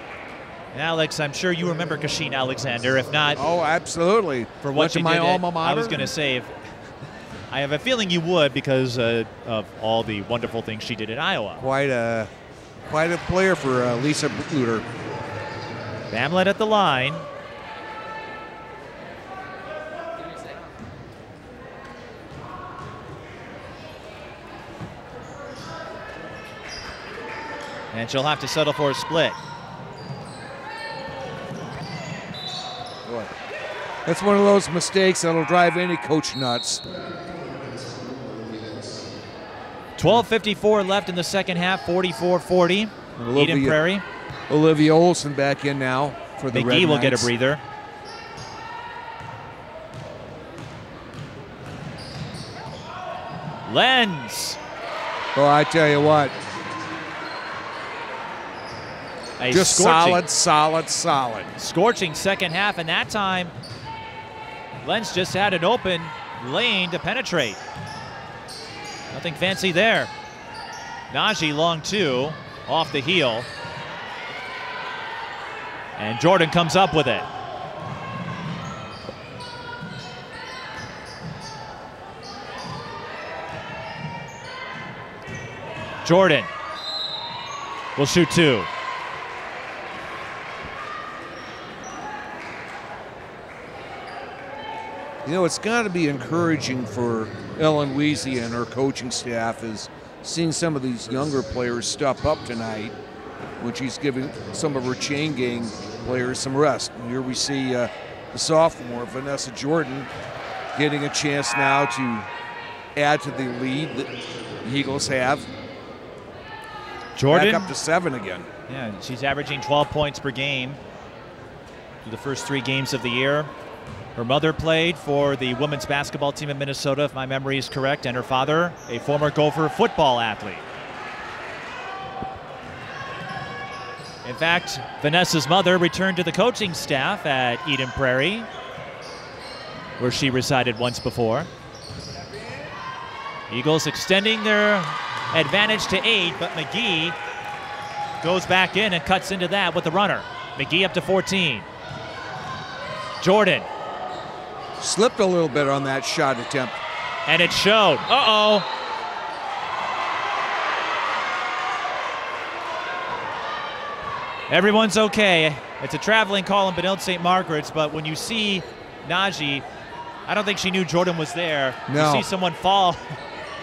S1: And Alex, I'm sure you remember Kashin Alexander. If not,
S2: oh, absolutely.
S1: For what she
S2: my
S1: did
S2: alma mater.
S1: I was going to say, I have a feeling you would because of all the wonderful things she did in Iowa.
S2: Quite a quite a player for Lisa Bluter.
S1: Bamlett at the line. And she'll have to settle for a split.
S2: Boy, that's one of those mistakes that'll drive any coach nuts.
S1: 12:54 left in the second half, 44-40. Eden Prairie.
S2: Olivia Olson back in now for the Red
S1: McGee will
S2: Knights.
S1: get a breather. Lenz.
S2: Oh, I tell you what. Just
S1: scorching,
S2: solid.
S1: Scorching second half, and that time, Lenz just had an open lane to penetrate. Nothing fancy there. Nagel long two, off the heel. And Jordan comes up with it. Jordan will shoot two.
S2: You know, it's got to be encouraging for Ellen Weezy and her coaching staff is seeing some of these younger players step up tonight when she's giving some of her chain gang players some rest. And here we see the sophomore, Vanessa Jordan, getting a chance now to add to the lead that the Eagles have.
S1: Jordan
S2: back up to 7 again.
S1: Yeah, she's averaging 12 points per game through the first 3 games of the year. Her mother played for the women's basketball team in Minnesota, if my memory is correct, and her father, a former Gopher football athlete. In fact, Vanessa's mother returned to the coaching staff at Eden Prairie, where she resided once before. Eagles extending their advantage to 8, but McGee goes back in and cuts into that with the runner. McGee up to 14. Jordan.
S2: Slipped a little bit on that shot attempt.
S1: And it showed. Uh-oh. Everyone's okay. It's a traveling call in Benilde-St. Margaret's, but when you see Nagel, I don't think she knew Jordan was there.
S2: No.
S1: You see someone fall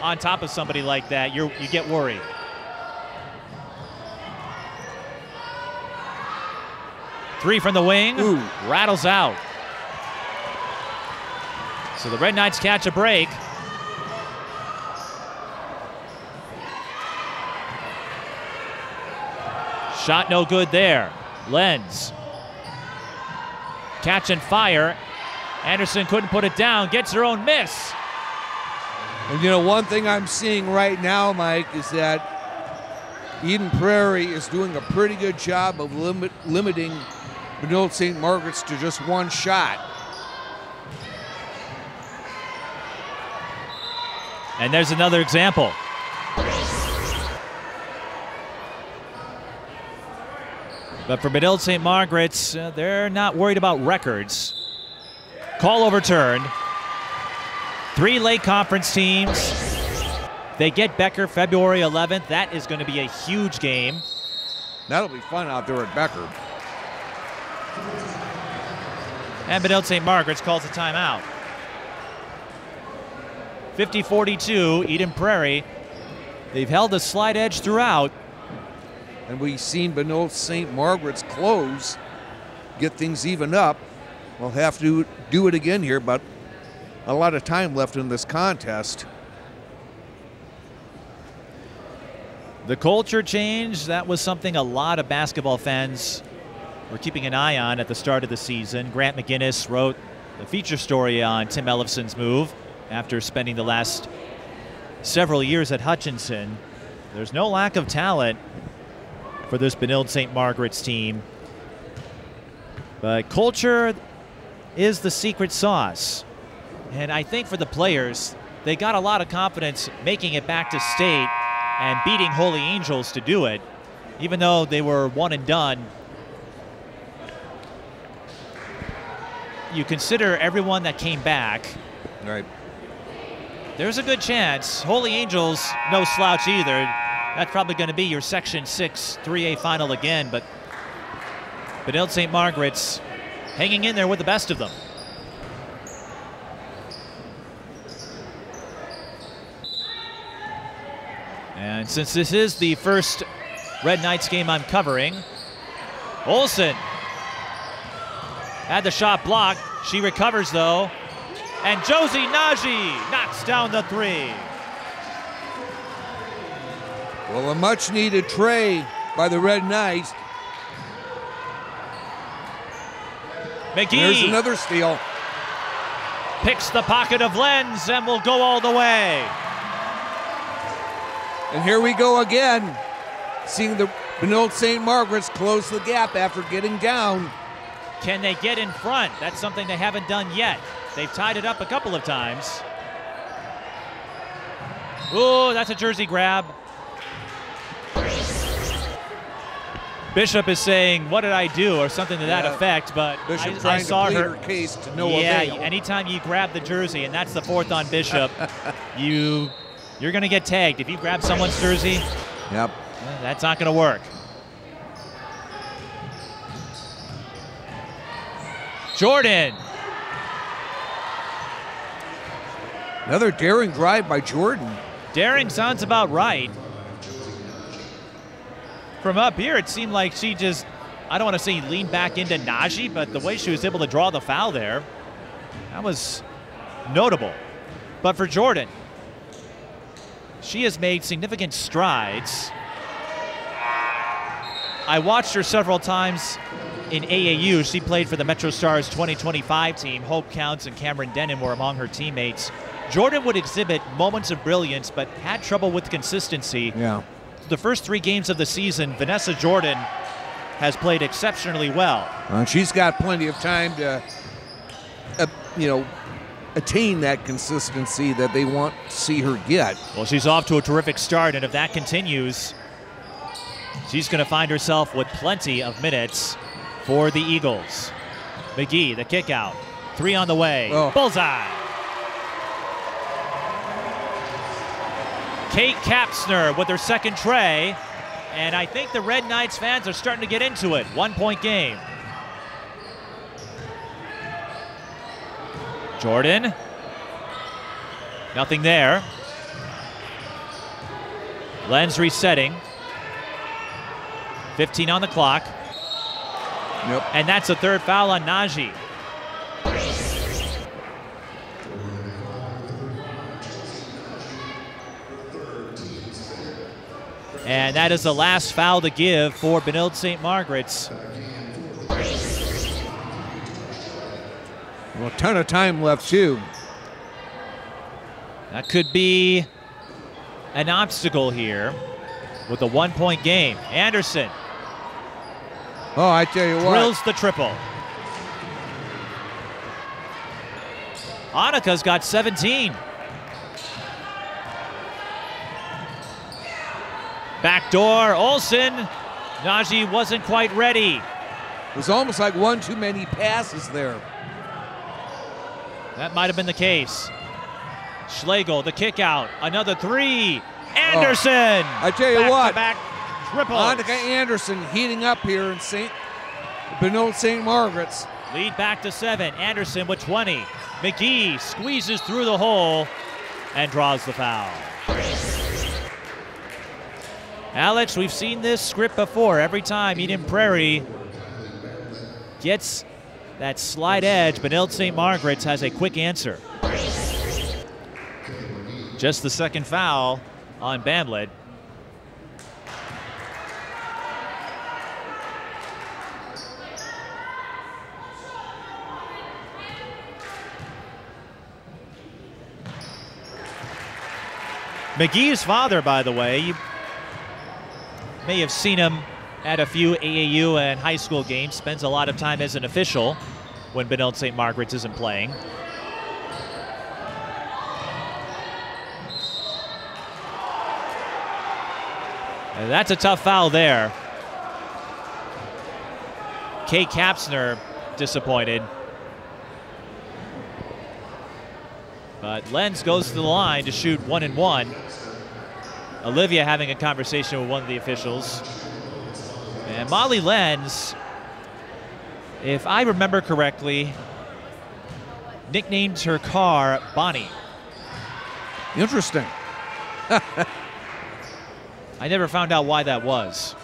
S1: on top of somebody like that, you get worried. Three from the wing.
S2: Ooh.
S1: Rattles out. So the Red Knights catch a break. Shot no good there. Lenz. Catch and fire. Anderson couldn't put it down. Gets her own miss.
S2: And you know, one thing I'm seeing right now, Mike, is that Eden Prairie is doing a pretty good job of limiting Benilde-St. Margaret's to just one shot.
S1: And there's another example. But for Benilde-St. Margaret's, they're not worried about records. Call overturned. 3 late conference teams. They get Becker February 11th. That is going to be a huge game.
S2: That'll be fun out there at Becker.
S1: And Benilde-St. Margaret's calls a timeout. 50-42, Eden Prairie. They've held the slight edge throughout.
S2: And we've seen Benilde-St. Margaret's close, get things even up. We'll have to do it again here, but a lot of time left in this contest.
S1: The culture change, that was something a lot of basketball fans were keeping an eye on at the start of the season. Grant McGinnis wrote a feature story on Tim Ellefson's move after spending the last several years at Hutchinson. There's no lack of talent for this Benilde-St. Margaret's team, but culture is the secret sauce. And I think for the players, they got a lot of confidence making it back to state and beating Holy Angels to do it, even though they were one and done. You consider everyone that came back.
S2: Right.
S1: There's a good chance. Holy Angels, no slouch either. That's probably going to be your Section 6 3A final again, but Benilde-St. Margaret's hanging in there with the best of them. And since this is the first Red Knights game I'm covering, Olson had the shot blocked. She recovers though, and Josie Nagel knocks down the three.
S2: Well, a much-needed tray by the Red Knights.
S1: McGee.
S2: There's another steal.
S1: Picks the pocket of Lenz and will go all the way.
S2: And here we go again, seeing the Benilde-St. Margaret's close the gap after getting down.
S1: Can they get in front? That's something they haven't done yet. They've tied it up a couple of times. Ooh, that's a jersey grab. Bishop is saying, "What did I do?" or something to that effect, but
S2: Bishop
S1: I saw
S2: to plead
S1: her
S2: case to no avail.
S1: Anytime you grab the jersey, and that's the fourth on Bishop, you're going to get tagged. If you grab someone's jersey,
S2: yep,
S1: that's not going to work. Jordan.
S2: Another daring drive by Jordan.
S1: Daring sounds about right. From up here, it seemed like she just, I don't want to say leaned back into Nagel, but the way she was able to draw the foul there, that was notable. But for Jordan, she has made significant strides. I watched her several times in AAU. She played for the Metro Stars 2025 team. Hope Counts and Cameron Denon were among her teammates. Jordan would exhibit moments of brilliance, but had trouble with consistency.
S2: Yeah.
S1: The first 3 games of the season, Vanessa Jordan has played exceptionally well.
S2: She's got plenty of time to, attain that consistency that they want to see her get.
S1: Well, she's off to a terrific start, and if that continues, she's going to find herself with plenty of minutes for the Eagles. McGee, the kick out. 3 on the way.
S2: Oh.
S1: Bullseye. Kate Kapsner with her second tray, and I think the Red Knights fans are starting to get into it. 1-point game. Jordan. Nothing there. Lenz resetting. 15 on the clock.
S2: Yep.
S1: And that's a third foul on Nagel. And that is the last foul to give for Benilde-St. Margaret's.
S2: Well, a ton of time left, too.
S1: That could be an obstacle here with a 1-point game. Anderson.
S2: Oh, I tell you what.
S1: Drills the triple. Annika's got 17. Backdoor, Olson. Nagel wasn't quite ready.
S2: It was almost like one too many passes there.
S1: That might have been the case. Schlagel, the kick out. Another 3. Anderson.
S2: I tell you what.
S1: Back triple.
S2: Annika Anderson heating up here in Benilde-St. Margaret's.
S1: Lead back to 7. Anderson with 20. McGee squeezes through the hole and draws the foul. Alex, we've seen this script before. Every time Eden Prairie gets that slight edge, Benilde-St. Margaret's has a quick answer. Just the second foul on Bamblett. McGee's father, by the way, you may have seen him at a few AAU and high school games, spends a lot of time as an official when Benilde-St. Margaret's isn't playing. And that's a tough foul there. Kate Kapsner disappointed. But Lenz goes to the line to shoot 1 and 1. Olivia having a conversation with one of the officials. And Molly Lenz, if I remember correctly, nicknamed her car Bonnie.
S2: Interesting.
S1: I never found out why that was.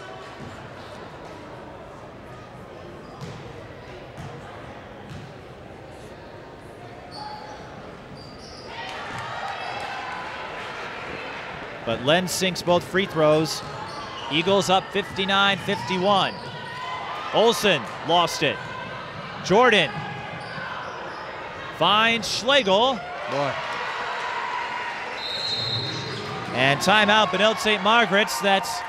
S1: But Lenz sinks both free throws. Eagles up 59-51. Olson lost it. Jordan finds Schlegel.
S2: Boy.
S1: And timeout, Benilde-St. Margaret's. That's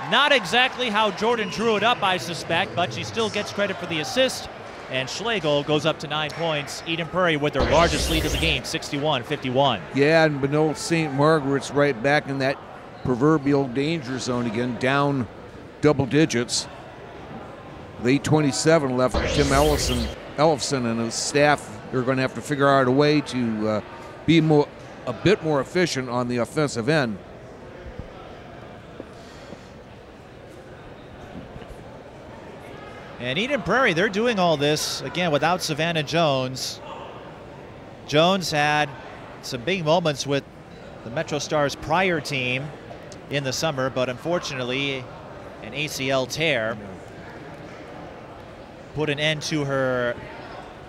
S1: not exactly how Jordan drew it up, I suspect, but she still gets credit for the assist. And Schlagel goes up to 9 points. Eden Prairie with their largest lead of the game, 61-51.
S2: Yeah, and Benilde-St. Margaret's right back in that proverbial danger zone again, down double digits. The 8:27 left. Tim Ellison and his staff are going to have to figure out a way to be a bit more efficient on the offensive end.
S1: And Eden Prairie, they're doing all this, again, without Savannah Jones. Jones had some big moments with the Metro Stars prior team in the summer, but unfortunately, an ACL tear put an end to her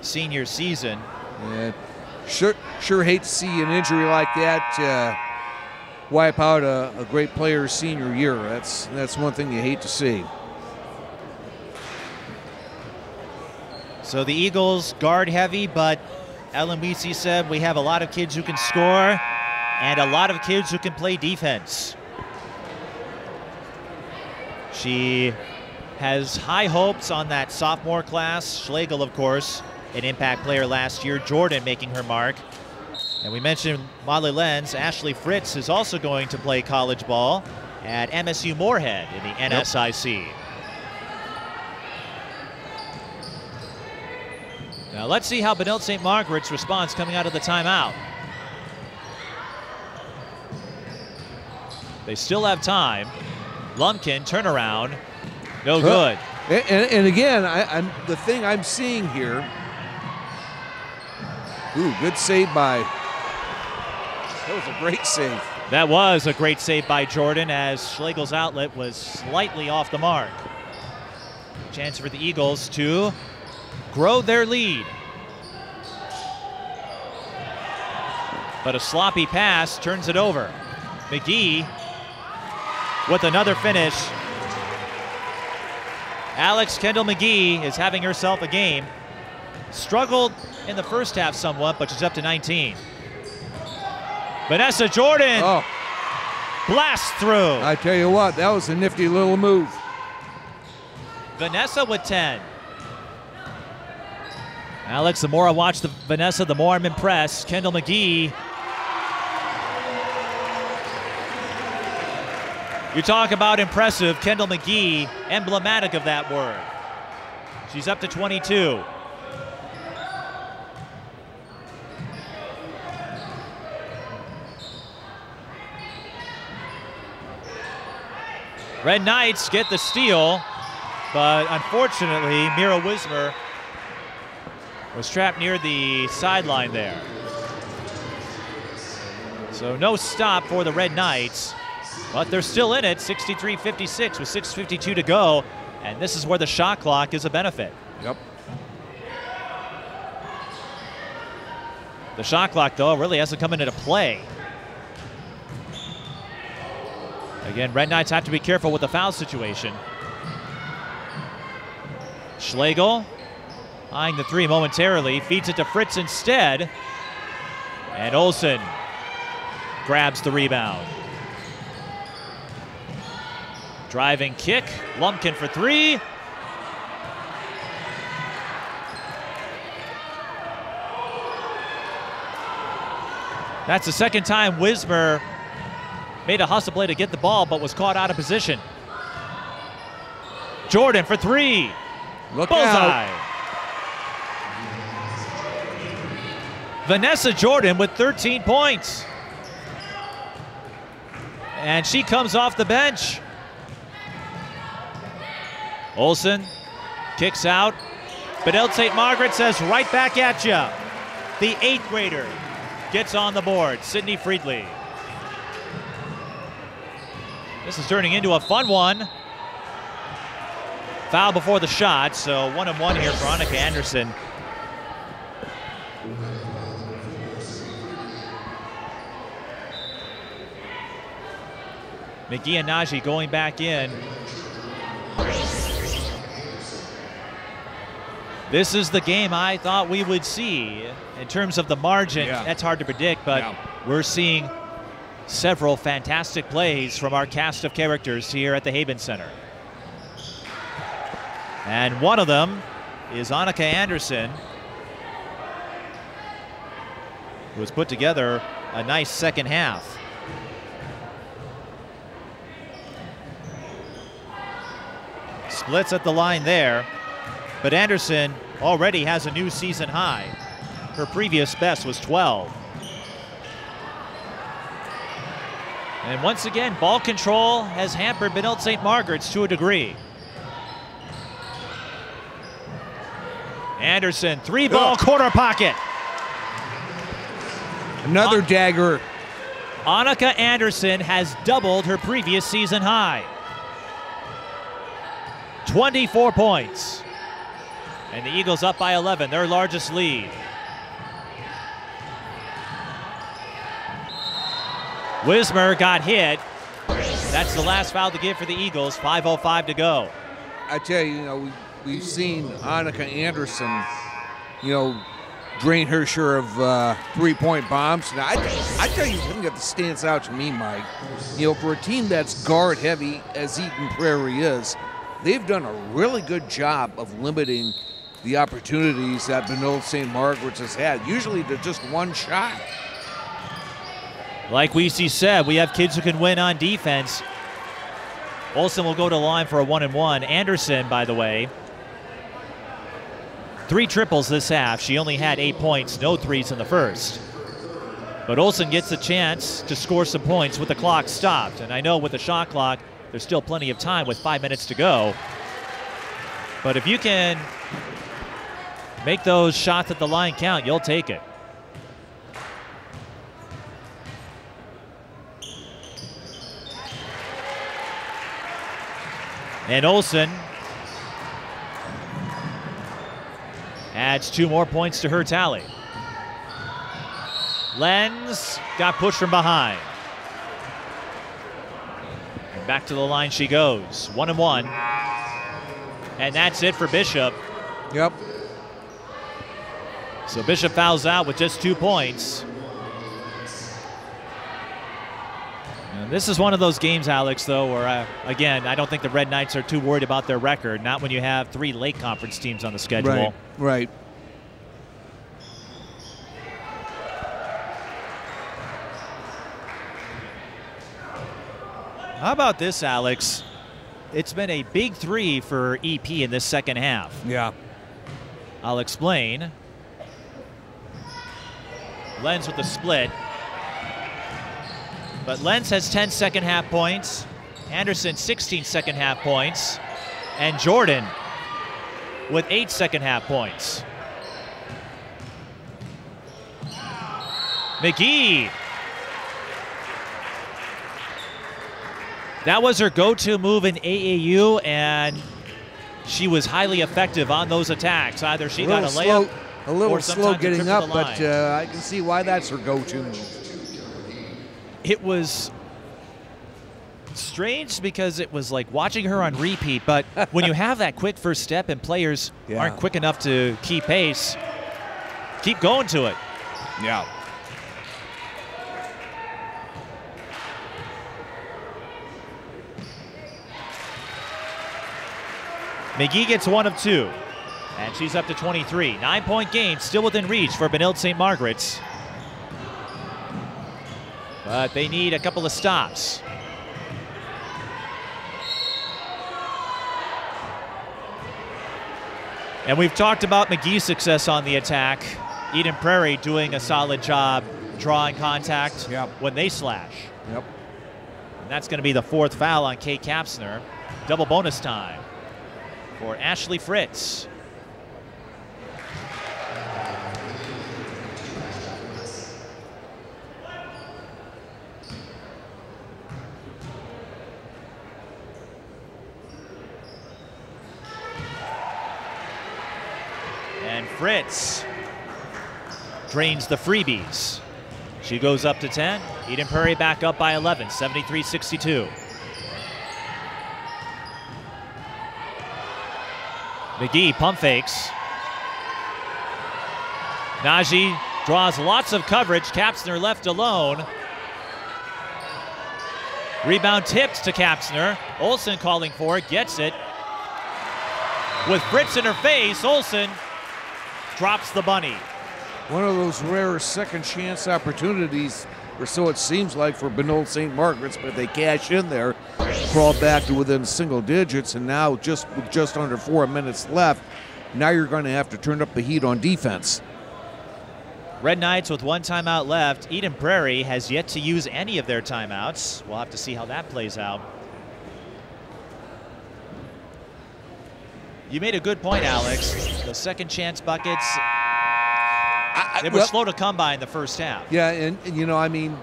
S1: senior season.
S2: Yeah, sure hate to see an injury like that wipe out a great player's senior year. That's one thing you hate to see.
S1: So the Eagles guard heavy, but Ellen Weesey said we have a lot of kids who can score and a lot of kids who can play defense. She has high hopes on that sophomore class. Schlagel, of course, an impact player last year. Jordan making her mark. And we mentioned Molly Lenz. Ashley Fritz is also going to play college ball at MSU Moorhead in the NSIC. Now let's see how Benilde-St. Margaret's response coming out of the timeout. They still have time. Lumpkin, turnaround, no good.
S2: And again, the thing I'm seeing here, good save by, that was a great save.
S1: That was a great save by Jordan as Schlegel's outlet was slightly off the mark. Chance for the Eagles to grow their lead. But a sloppy pass turns it over. McGee with another finish. Alex Kendall McGee is having herself a game. Struggled in the first half somewhat, but she's up to 19. Vanessa Jordan blasts through.
S2: I tell you what, that was a nifty little move.
S1: Vanessa with 10. Alex, the more I watch Vanessa, the more I'm impressed. Kendall McGee. You talk about impressive. Kendall McGee, emblematic of that word. She's up to 22. Red Knights get the steal, but unfortunately, Mira Wismer was trapped near the sideline there. So no stop for the Red Knights, but they're still in it, 63-56 with 6:52 to go, and this is where the shot clock is a benefit.
S2: Yep.
S1: The shot clock, though, really hasn't come into play. Again, Red Knights have to be careful with the foul situation. Schlagel eyeing the three momentarily, feeds it to Fritz instead. And Olson grabs the rebound. Driving kick, Lumpkin for three. That's the second time Wismer made a hustle play to get the ball, but was caught out of position. Jordan for three.
S2: Look
S1: Bullseye.
S2: out.
S1: Vanessa Jordan with 13 points. And she comes off the bench. Olson kicks out. Benilde-St. Margaret says, right back at ya. The 8th grader gets on the board, Sydney Friedley. This is turning into a fun one. Foul before the shot, so 1-1 here for Annika Anderson. McGee and Nagel going back in. This is the game I thought we would see in terms of the margin.
S2: Yeah.
S1: That's hard to predict, but we're seeing several fantastic plays from our cast of characters here at the Haben Center. And one of them is Annika Anderson, who has put together a nice second half. Splits at the line there, but Anderson already has a new season high. Her previous best was 12. And once again, ball control has hampered Benilde-St. Margaret's to a degree. Anderson, 3-ball corner pocket.
S2: Another dagger.
S1: Annika Anderson has doubled her previous season high. 24 points. And the Eagles up by 11, their largest lead. Wismer got hit. That's the last foul to give for the Eagles. 5:05 to go.
S2: I tell you, we've seen Annika Anderson, drain her share of 3-point bombs. And I tell you something that stands out to me, Mike. For a team that's guard heavy as Eaton Prairie is, they've done a really good job of limiting the opportunities that Benilde-St. Margaret's has had. Usually they're just one shot.
S1: Like Weesey said, we have kids who can win on defense. Olson will go to the line for a 1-and-1. Anderson, by the way, 3 triples this half. She only had 8 points, no threes in the first. But Olson gets a chance to score some points with the clock stopped. And I know with the shot clock, there's still plenty of time with 5 minutes to go. But if you can make those shots at the line count, you'll take it. And Olson adds 2 more points to her tally. Lenz got pushed from behind. And back to the line she goes. 1-and-1. And that's it for Bishop.
S2: Yep.
S1: So Bishop fouls out with just 2 points. And this is one of those games, Alex, though, where, again, I don't think the Red Knights are too worried about their record. Not when you have 3 Lake Conference teams on the schedule.
S2: Right.
S1: How about this, Alex? It's been a big 3 for EP in this second half.
S2: Yeah.
S1: I'll explain. Lenz with the split. But Lenz has 10 second half points. Anderson 16 second half points. And Jordan with 8 second half points. McGee. That was her go-to move in AAU, and she was highly effective on those attacks. Either she got a layup,
S2: a little
S1: or
S2: slow
S1: sometimes a
S2: getting
S1: trip to
S2: up,
S1: the
S2: but
S1: line.
S2: I can see why that's her go-to move.
S1: It was strange because it was like watching her on repeat, but when you have that quick first step and players aren't quick enough to keep pace, keep going to it.
S2: Yeah.
S1: McGee gets 1 of 2, and she's up to 23. 9-point game, still within reach for Benilde-St. Margaret's. But they need a couple of stops. And we've talked about McGee's success on the attack. Eden Prairie doing a solid job drawing contact when they slash.
S2: Yep.
S1: And that's going to be the 4th foul on Kate Kapsner. Double bonus time for Ashley Fritz. And Fritz drains the freebies. She goes up to 10. Eden Prairie back up by 11, 73-62. McGee pump fakes. Nagel draws lots of coverage. Kapsner left alone. Rebound tipped to Kapsner. Olson calling for it, gets it. With Fritz in her face, Olson drops the bunny.
S2: One of those rare second chance opportunities, or so it seems like, for Benilde-St. Margaret's, but they cash in there, crawl back to within single digits, and now with just under 4 minutes left, now you're going to have to turn up the heat on defense.
S1: Red Knights with 1 timeout left. Eden Prairie has yet to use any of their timeouts. We'll have to see how that plays out. You made a good point, Alex. The second chance buckets, they were slow to come by in the first half.
S2: Yeah, and you know, I mean,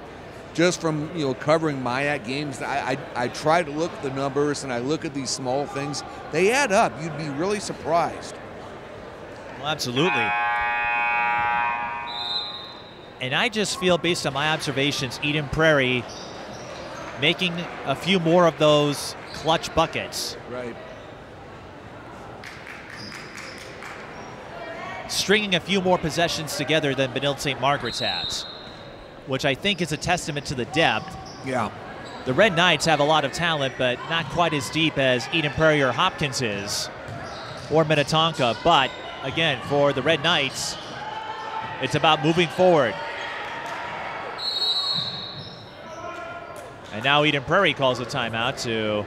S2: just from, you know, covering my games, I try to look at the numbers and I look at these small things. They add up. You'd be really surprised.
S1: Well, absolutely. And I just feel, based on my observations, Eden Prairie making a few more of those clutch buckets.
S2: Right.
S1: Stringing a few more possessions together than Benilde-St. Margaret's has, which I think is a testament to the depth.
S2: Yeah.
S1: The Red Knights have a lot of talent, but not quite as deep as Eden Prairie or Hopkins is, or Minnetonka. But again, for the Red Knights, it's about moving forward. And now Eden Prairie calls a timeout to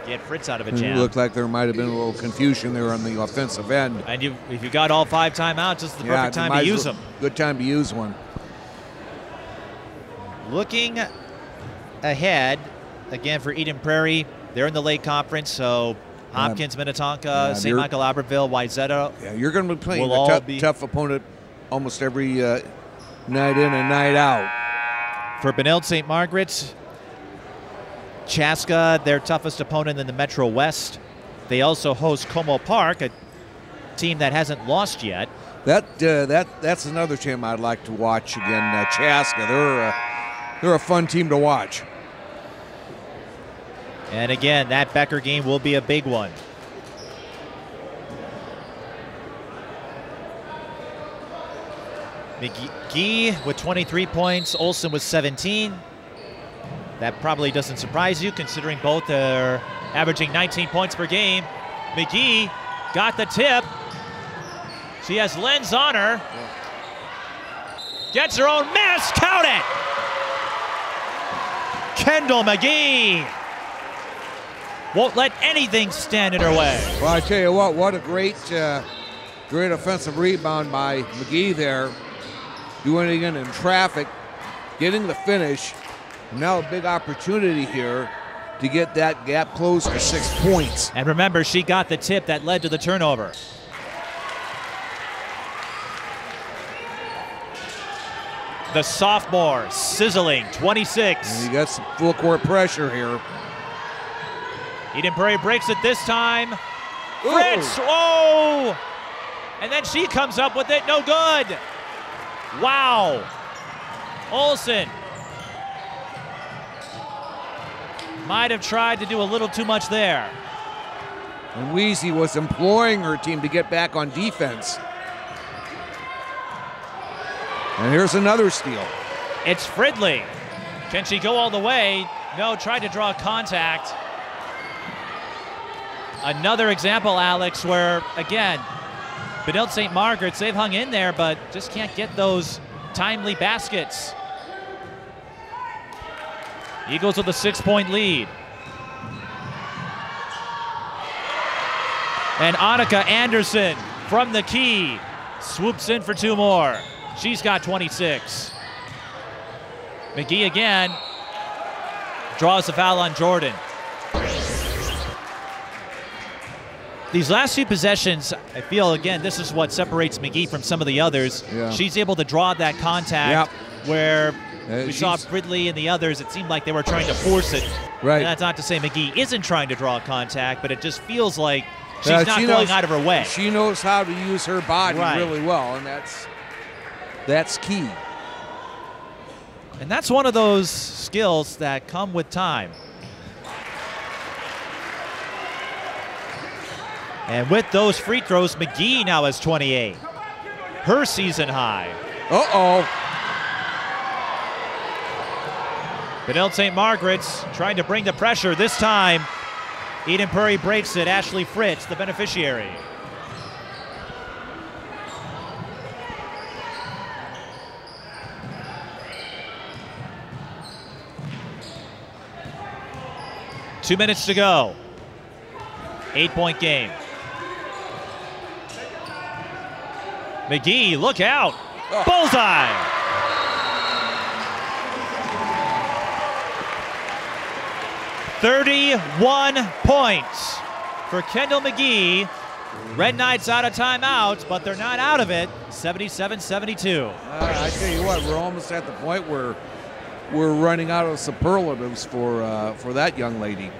S1: get Fritz out of a jam.
S2: It looked like there might have been a little confusion there on the offensive end.
S1: And if you got all 5 timeouts, this is the perfect time to use them.
S2: Good time to use one.
S1: Looking ahead, again, for Eden Prairie, they're in the Lake Conference, so Hopkins, Minnetonka, St. Michael, Albertville, Wayzata.
S2: Yeah, you're going to be playing a tough opponent almost every night in and night out.
S1: For Benilde-St. Margaret's, Chaska, their toughest opponent in the Metro West. They also host Como Park, a team that hasn't lost yet.
S2: That's another team I'd like to watch again. Chaska, they're a fun team to watch.
S1: And again, that Becker game will be a big one. McGee with 23 points, Olson with 17. That probably doesn't surprise you, considering both are averaging 19 points per game. McGee got the tip. She has Lenz on her. Gets her own miss, count it! Kendall McGee won't let anything stand in her way.
S2: Well, I tell you what a great offensive rebound by McGee there. Doing it in traffic, getting the finish. Now a big opportunity here to get that gap closed to 6 points.
S1: And remember, she got the tip that led to the turnover. The sophomore sizzling, 26.
S2: And you got some full court pressure here.
S1: Eden Prairie breaks it this time. Fritz, whoa! And then she comes up with it, no good. Wow. Olson might have tried to do a little too much there.
S2: And Weezy was imploring her team to get back on defense. And here's another steal.
S1: It's Fridley. Can she go all the way? No, tried to draw contact. Another example, Alex, where, again, Benilde-St. Margaret's, they've hung in there, but just can't get those timely baskets. Eagles with a 6-point lead. And Annika Anderson from the key swoops in for 2 more. She's got 26. McGee again. draws the foul on Jordan. These last few possessions, I feel, again, this is what separates McGee from some of the others.
S2: Yeah.
S1: She's able to draw that contact where we saw
S2: she's-
S1: Fridley and the others, it seemed like they were trying to force it.
S2: Right.
S1: And that's not to say McGee isn't trying to draw contact, but it just feels like she's not
S2: she
S1: going
S2: knows-
S1: out of her way.
S2: She knows how to use her body
S1: Right.
S2: really well, and that's key.
S1: And that's one of those skills that come with time. And with those free throws, McGee now has 28. Her season high.
S2: Uh-oh.
S1: Benilde-St. Margaret's trying to bring the pressure. This time, Eden Prairie breaks it. Ashley Fritz, the beneficiary. Two minutes to go. 8-point game. McGee, look out.
S2: Oh.
S1: Bullseye. "31 points for Kendall McGee. Red Knights out of timeout, but they're not out of it. 77-72.
S2: I tell you what, we're almost at the point where we're running out of superlatives for that young lady.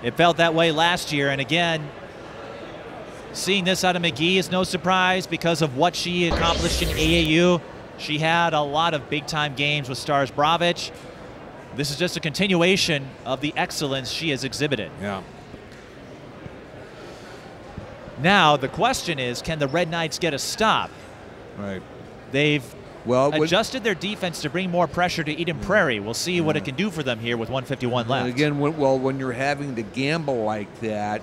S1: It felt that way last year, and again, seeing this out of McGee is no surprise because of what she accomplished in AAU. She had a lot of big-time games with Stars Bravich. This is just a continuation of the excellence she has exhibited.
S2: Yeah.
S1: Now, the question is, can the Red Knights get a stop?
S2: Right.
S1: They've
S2: Well,
S1: adjusted their defense to bring more pressure to Eden Prairie. We'll see what it can do for them here with 1:51 left.
S2: and again, when you're having to gamble like that,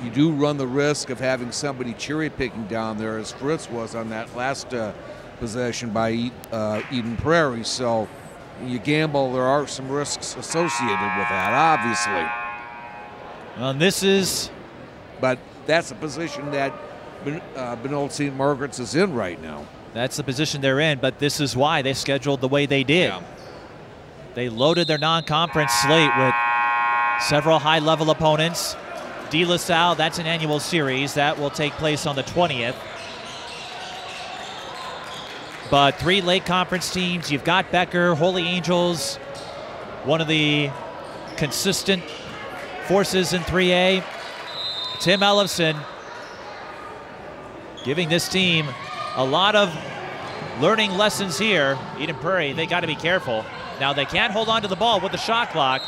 S2: you do run the risk of having somebody cherry picking down there, as Fritz was on that last possession by Eden Prairie. So you gamble, there are some risks associated with that, obviously.
S1: Well, this is
S2: But that's a position that Benilde-St. Margaret's is in right now.
S1: That's the position they're in, but this is why they scheduled the way they did.
S2: Yeah.
S1: They loaded their non-conference slate with several high-level opponents. De La Salle, that's an annual series. That will take place on the 20th. But 3 late conference teams. You've got Becker, Holy Angels, one of the consistent forces in 3A. Tim Ellefson giving this team a lot of learning lessons here. Eden Prairie, they got to be careful. Now they can't hold on to the ball with the shot clock.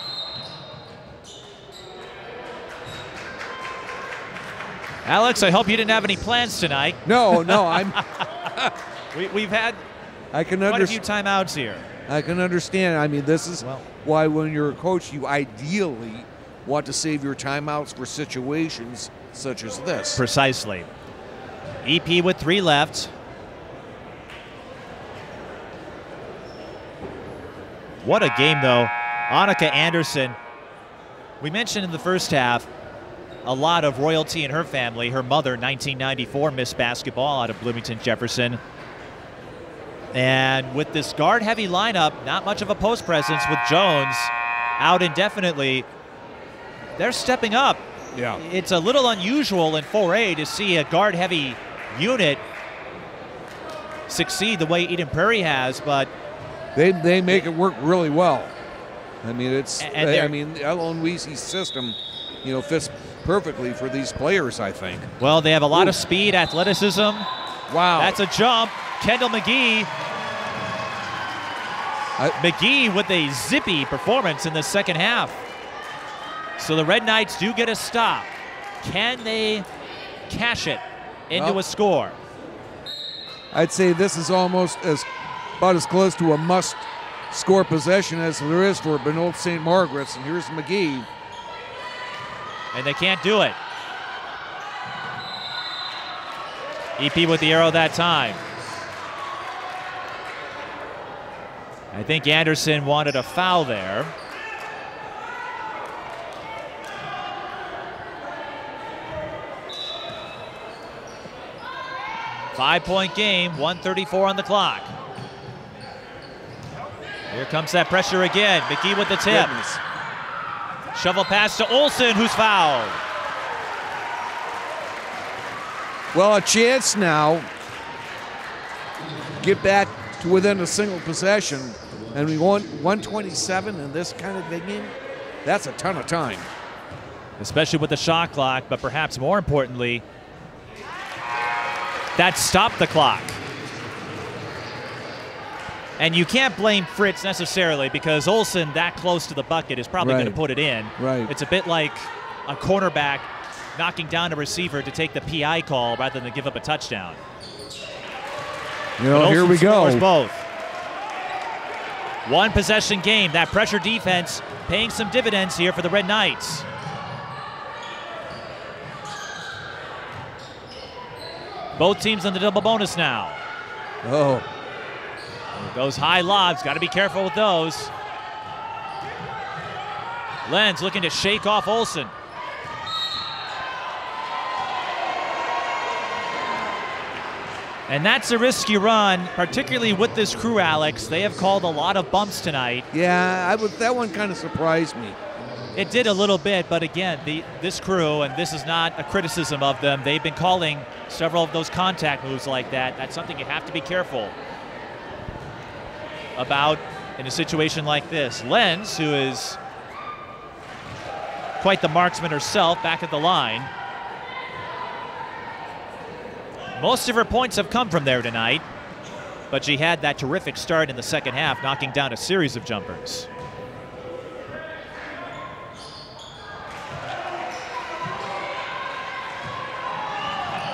S1: Alex, I hope you didn't have any plans tonight.
S2: No,
S1: We've had
S2: I can
S1: quite a few timeouts here.
S2: I can understand. I mean, this is why when you're a coach, you ideally want to save your timeouts for situations such as this.
S1: Precisely. EP with 3 left. What a game, though. Annika Anderson. We mentioned in the first half a lot of royalty in her family. Her mother, 1994 Miss Basketball out of Bloomington Jefferson. And with this guard-heavy lineup, not much of a post presence with Jones out indefinitely. They're stepping up.
S2: Yeah.
S1: It's a little unusual in 4A to see a guard-heavy unit succeed the way Eden Prairie has, but
S2: They make it work really well. I mean, Ellen Weezy's system, fits perfectly for these players, I think.
S1: well, they have a lot of speed, athleticism.
S2: Wow.
S1: That's a jump. Kendall McGee. McGee with a zippy performance in the second half. So the Red Knights do get a stop. Can they cash it into a score?
S2: I'd say this is almost about as close to a must-score possession as there is for Benilde-St. Margaret's. And here's McGee.
S1: And they can't do it. EP with the arrow that time. I think Anderson wanted a foul there. Five-point game, 1:34 on the clock. Here comes that pressure again. McGee with the tip.
S2: Goodness.
S1: Shovel pass to Olson, who's fouled.
S2: Well, a chance now. Get back to within a single possession. And we want 127 in this kind of big game. That's a ton of time.
S1: Especially with the shot clock, but perhaps more importantly, that stopped the clock. And you can't blame Fritz necessarily because Olson that close to the bucket is probably going to put it in.
S2: Right.
S1: It's a bit like a cornerback knocking down a receiver to take the PI call rather than give up a touchdown.
S2: You know, here we go.
S1: Scores both. One possession game. That pressure defense paying some dividends here for the Red Knights. Both teams in the double bonus now.
S2: Oh.
S1: Those high lobs, got to be careful with those. Lenz looking to shake off Olson. And that's a risky run, particularly with this crew, Alex. They have called a lot of bumps tonight.
S2: Yeah, that one kind of surprised me.
S1: It did a little bit, but again, this crew, and this is not a criticism of them, they've been calling several of those contact moves like that. That's something you have to be careful about in a situation like this. Lenz, who is quite the marksman herself, back at the line. Most of her points have come from there tonight, but she had that terrific start in the second half, knocking down a series of jumpers.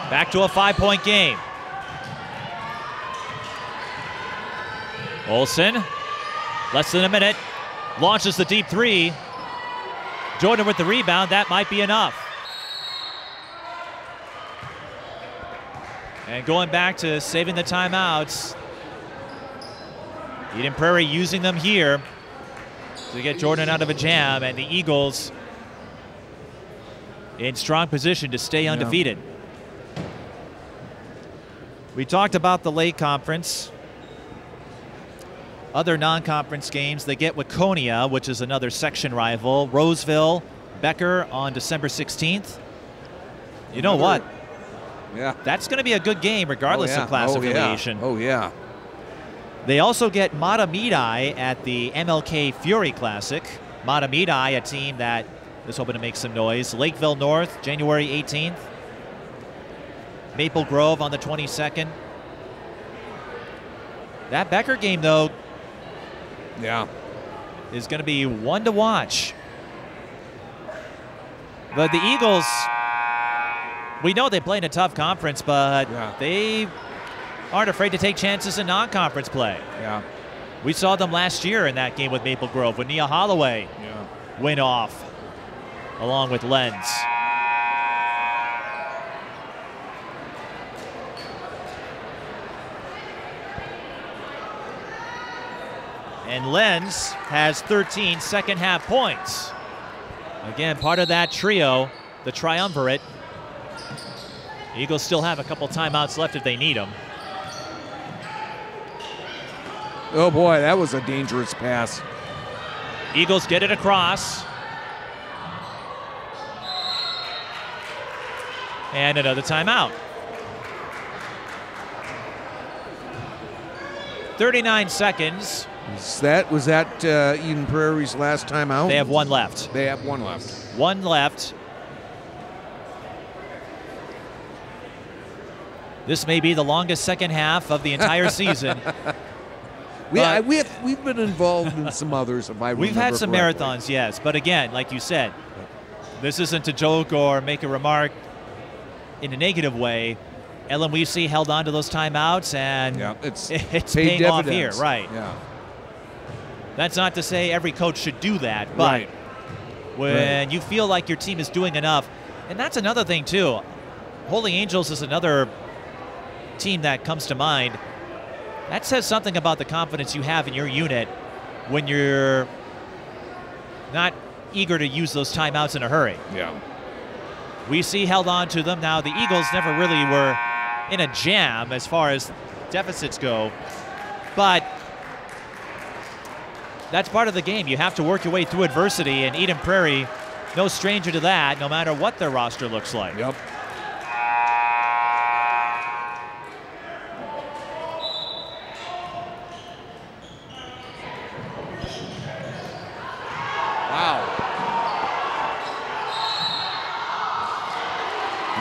S1: Back to a 5-point game. Olson, less than a minute, launches the deep three. Jordan with the rebound, that might be enough. And going back to saving the timeouts, Eden Prairie using them here to get Jordan out of a jam, and the Eagles in strong position to stay undefeated. We talked about the Lake Conference. Other non-conference games they get Waconia, which is another section rival. Roseville, Becker on December 16th. You know what?
S2: Yeah.
S1: That's going to be a good game regardless of class affiliation.
S2: Oh, yeah.
S1: They also get Matamidi at the MLK Fury Classic. Matamidi, a team that is hoping to make some noise. Lakeville North, January 18th. Maple Grove on the 22nd. That Becker game, though, is going to be one to watch. But the Eagles, we know they play in a tough conference, but they aren't afraid to take chances in non-conference play.
S2: Yeah.
S1: We saw them last year in that game with Maple Grove when Nia Holloway went off along with Lenz. And Lenz has 13 second half points. Again, part of that trio, the triumvirate. Eagles still have a couple timeouts left if they need them.
S2: Oh boy, that was a dangerous pass.
S1: Eagles get it across. And another timeout. 39 seconds.
S2: Was that Eden Prairie's last timeout?
S1: They have one left.
S2: They have one left.
S1: One left. This may be the longest second half of the entire season.
S2: We've been involved in some others, if I remember
S1: We've had some
S2: correctly.
S1: marathons, yes. But again, like you said, this isn't to joke or make a remark in a negative way. LMWC held on to those timeouts, and it's paying off here, right?
S2: Yeah.
S1: That's not to say every coach should do that, but when you feel like your team is doing enough, and that's another thing too. Holy Angels is another team that comes to mind. That says something about the confidence you have in your unit when you're not eager to use those timeouts in a hurry.
S2: Yeah.
S1: WC held on to them. Now the Eagles never really were in a jam as far as deficits go, but that's part of the game. You have to work your way through adversity, and Eden Prairie, no stranger to that, no matter what their roster looks like.
S2: Yep.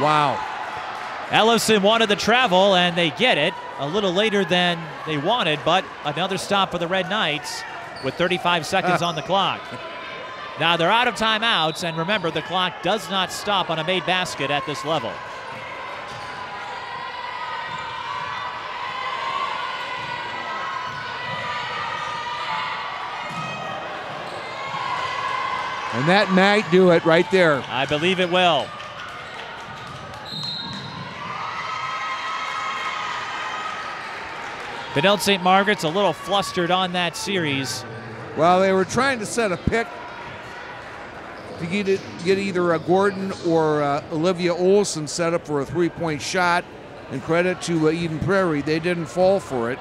S2: Wow.
S1: Ellison wanted the travel, and they get it a little later than they wanted, but another stop for the Red Knights with 35 seconds on the clock. Now they're out of timeouts, and remember, the clock does not stop on a made basket at this level.
S2: And that might do it right there.
S1: I believe it will. Benilde-St. Margaret's a little flustered on that series.
S2: Well, they were trying to set a pick to get either a Gordon or Olivia Olson set up for a three-point shot. And credit to Eden Prairie, they didn't fall for it.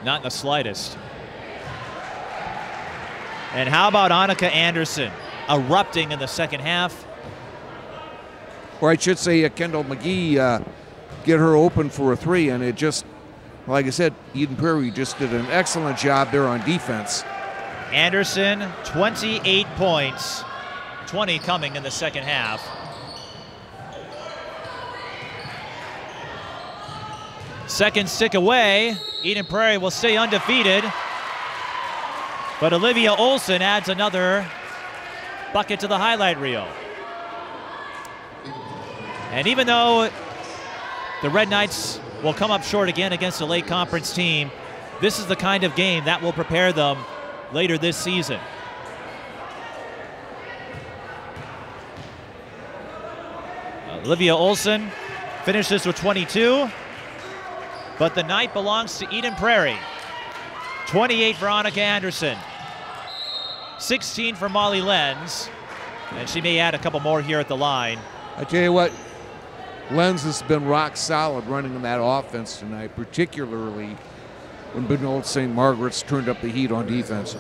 S1: Not in the slightest. And how about Annika Anderson erupting in the second half?
S2: Or I should say Kendall McGee get her open for a three, and it just, like I said, Eden Prairie just did an excellent job there on defense.
S1: Anderson, 28 points, 20 coming in the second half. Second stick away. Eden Prairie will stay undefeated. But Olivia Olson adds another bucket to the highlight reel. And even though the Red Knights will come up short again against a late conference team, this is the kind of game that will prepare them later this season. Olivia Olson finishes with 22, but the night belongs to Eden Prairie. 28 for Annika Anderson, 16 for Molly Lenz, and she may add a couple more here at the line.
S2: I tell you what, Lenz has been rock solid running in that offense tonight, particularly when Benilde-St. Margaret's turned up the heat on defense.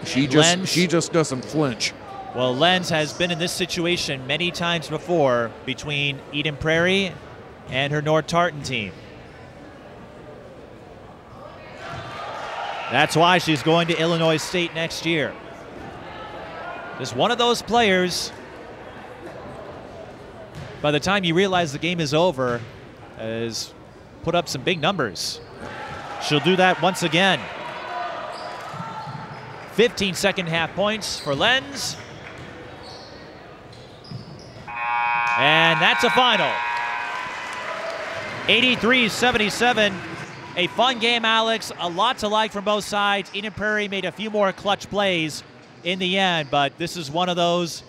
S2: She just doesn't flinch.
S1: Well, Lenz has been in this situation many times before between Eden Prairie and her North Tartan team. That's why she's going to Illinois State next year. Just one of those players, by the time you realize the game is over, has put up some big numbers. She'll do that once again. 15 second half points for Lenz. And that's a final. 83-77. A fun game, Alex. A lot to like from both sides. Eden Prairie made a few more clutch plays in the end, but this is one of those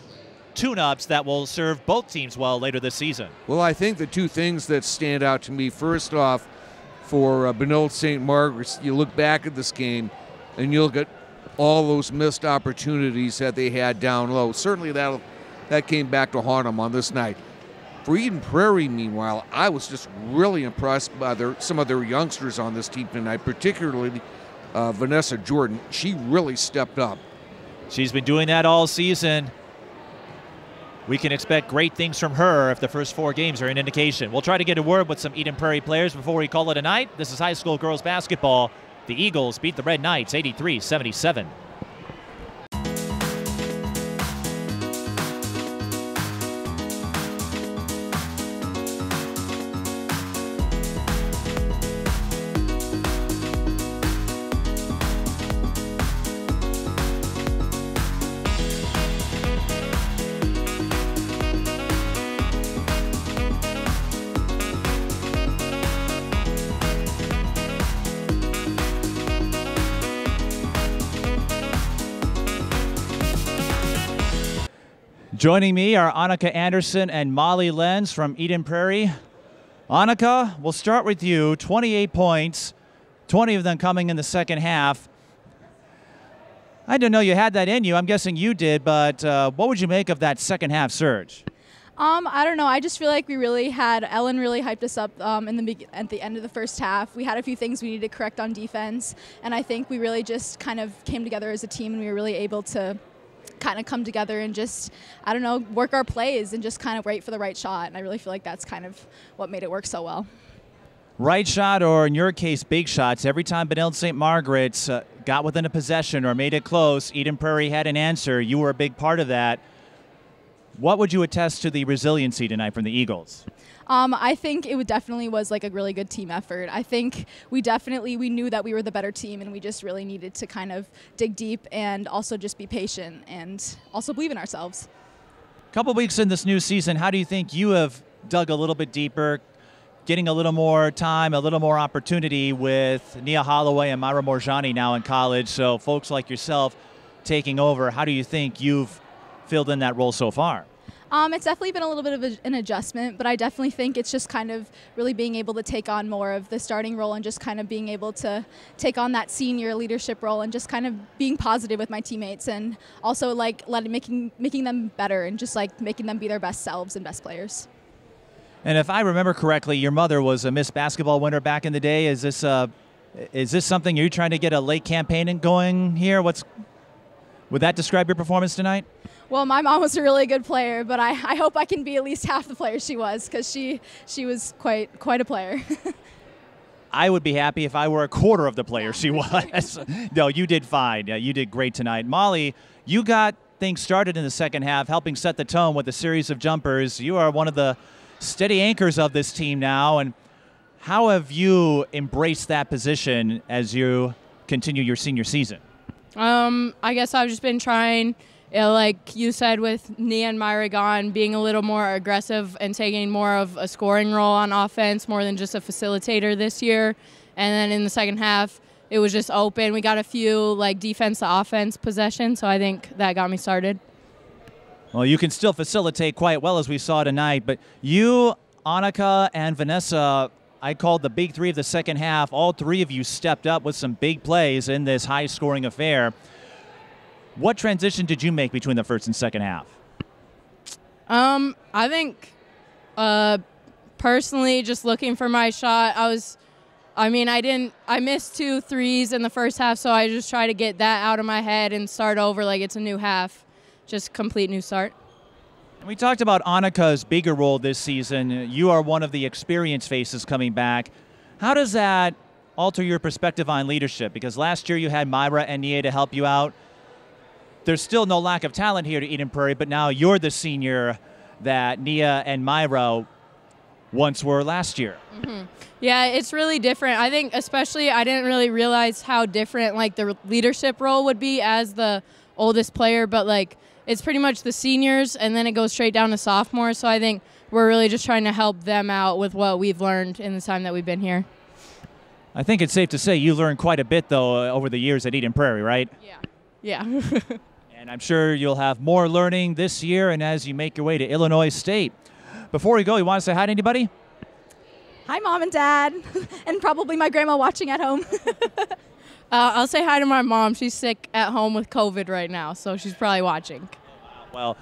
S1: tune-ups that will serve both teams well later this season.
S2: Well, I think the two things that stand out to me, first off, for Benilde-St. Margaret, you look back at this game and you look at all those missed opportunities that they had down low. Certainly that came back to haunt them on this night. For Eden Prairie, meanwhile, I was just really impressed by some of their youngsters on this team tonight, particularly Vanessa Jordan. She really stepped up.
S1: She's been doing that all season. We can expect great things from her if the first 4 games are an indication. We'll try to get a word with some Eden Prairie players before we call it a night. This is high school girls basketball. The Eagles beat the Red Knights 83-77. Joining me are Annika Anderson and Molly Lenz from Eden Prairie. Annika, we'll start with you. 28 points, 20 of them coming in the second half. I didn't know you had that in you. I'm guessing you did, but what would you make of that second half surge?
S4: I don't know. I just feel like Ellen really hyped us up at the end of the first half. We had a few things we needed to correct on defense, and I think we really just kind of came together as a team, and we were really able to kind of come together and just, I don't know, work our plays and just kind of wait for the right shot. And I really feel like that's kind of what made it work so well.
S1: Right shot, or in your case, big shots. Every time Benilde-St. Margaret's got within a possession or made it close, Eden Prairie had an answer. You were a big part of that. What would you attest to the resiliency tonight from the Eagles?
S4: I think it definitely was like a really good team effort. I think we knew that we were the better team, and we just really needed to kind of dig deep and also just be patient and also believe in ourselves.
S1: A couple weeks in this new season, how do you think you have dug a little bit deeper, getting a little more time, a little more opportunity with Nia Holloway and Myra Morjani now in college, so folks like yourself taking over? How do you think you've filled in that role so far?
S4: It's definitely been a little bit of an adjustment, but I definitely think it's just kind of really being able to take on more of the starting role and just kind of being able to take on that senior leadership role and just kind of being positive with my teammates, and also like making them better and just like making them be their best selves and best players.
S1: And if I remember correctly, your mother was a Miss Basketball winner back in the day. Is this something you're trying to get a late campaign going here? Would that describe your performance tonight?
S4: Well, my mom was a really good player, but I hope I can be at least half the player she was, because she was quite a player.
S1: I would be happy if I were a quarter of the player she was. No, you did fine. Yeah, you did great tonight. Molly, you got things started in the second half, helping set the tone with a series of jumpers. You are one of the steady anchors of this team now, and how have you embraced that position as you continue your senior season?
S5: I guess I've just been trying, like you said, with Nia and Myra gone, being a little more aggressive and taking more of a scoring role on offense more than just a facilitator this year. And then in the second half, it was just open. We got a few like defense to offense possessions, so I think that got me started.
S1: Well, you can still facilitate quite well, as we saw tonight, but you, Annika, and Vanessa, I called the big three of the second half. All three of you stepped up with some big plays in this high-scoring affair. What transition did you make between the first and second half?
S5: I think personally, just looking for my shot, I missed 2 threes in the first half, so I just try to get that out of my head and start over like it's a new half, just complete new start.
S1: We talked about Annika's bigger role this season. You are one of the experienced faces coming back. How does that alter your perspective on leadership? Because last year you had Myra and Nia to help you out. There's still no lack of talent here to Eden Prairie, but now you're the senior that Nia and Myra once were last year.
S5: Mm-hmm. Yeah, it's really different. I think especially I didn't really realize how different like the leadership role would be as the oldest player, but like it's pretty much the seniors and then it goes straight down to sophomores. So I think we're really just trying to help them out with what we've learned in the time that we've been here.
S1: I think it's safe to say you learned quite a bit, though, over the years at Eden Prairie, right?
S5: Yeah.
S1: And I'm sure you'll have more learning this year and as you make your way to Illinois State. Before we go, you want to say hi to anybody?
S4: Hi, Mom and Dad, and probably my grandma watching at home.
S5: I'll say hi to my mom. She's sick at home with COVID right now, so she's probably watching.
S1: Well,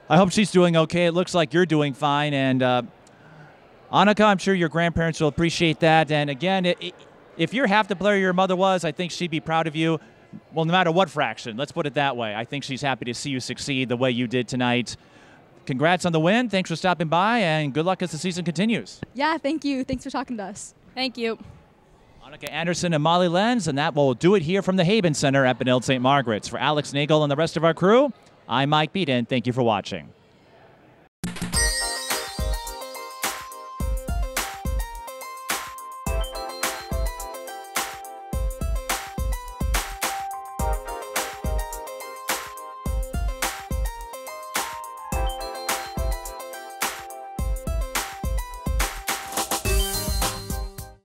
S1: I hope she's doing okay. It looks like you're doing fine. And Annika, I'm sure your grandparents will appreciate that. And again, if you're half the player your mother was, I think she'd be proud of you. Well, no matter what fraction, let's put it that way. I think she's happy to see you succeed the way you did tonight. Congrats on the win. Thanks for stopping by, and good luck as the season continues.
S4: Yeah, thank you. Thanks for talking to us.
S5: Thank you.
S1: Annika Anderson and Molly Lenz, and that will do it here from the Haben Center at Benilde-St. Margaret's. For Alex Nagel and the rest of our crew, I'm Mike Peden. Thank you for watching.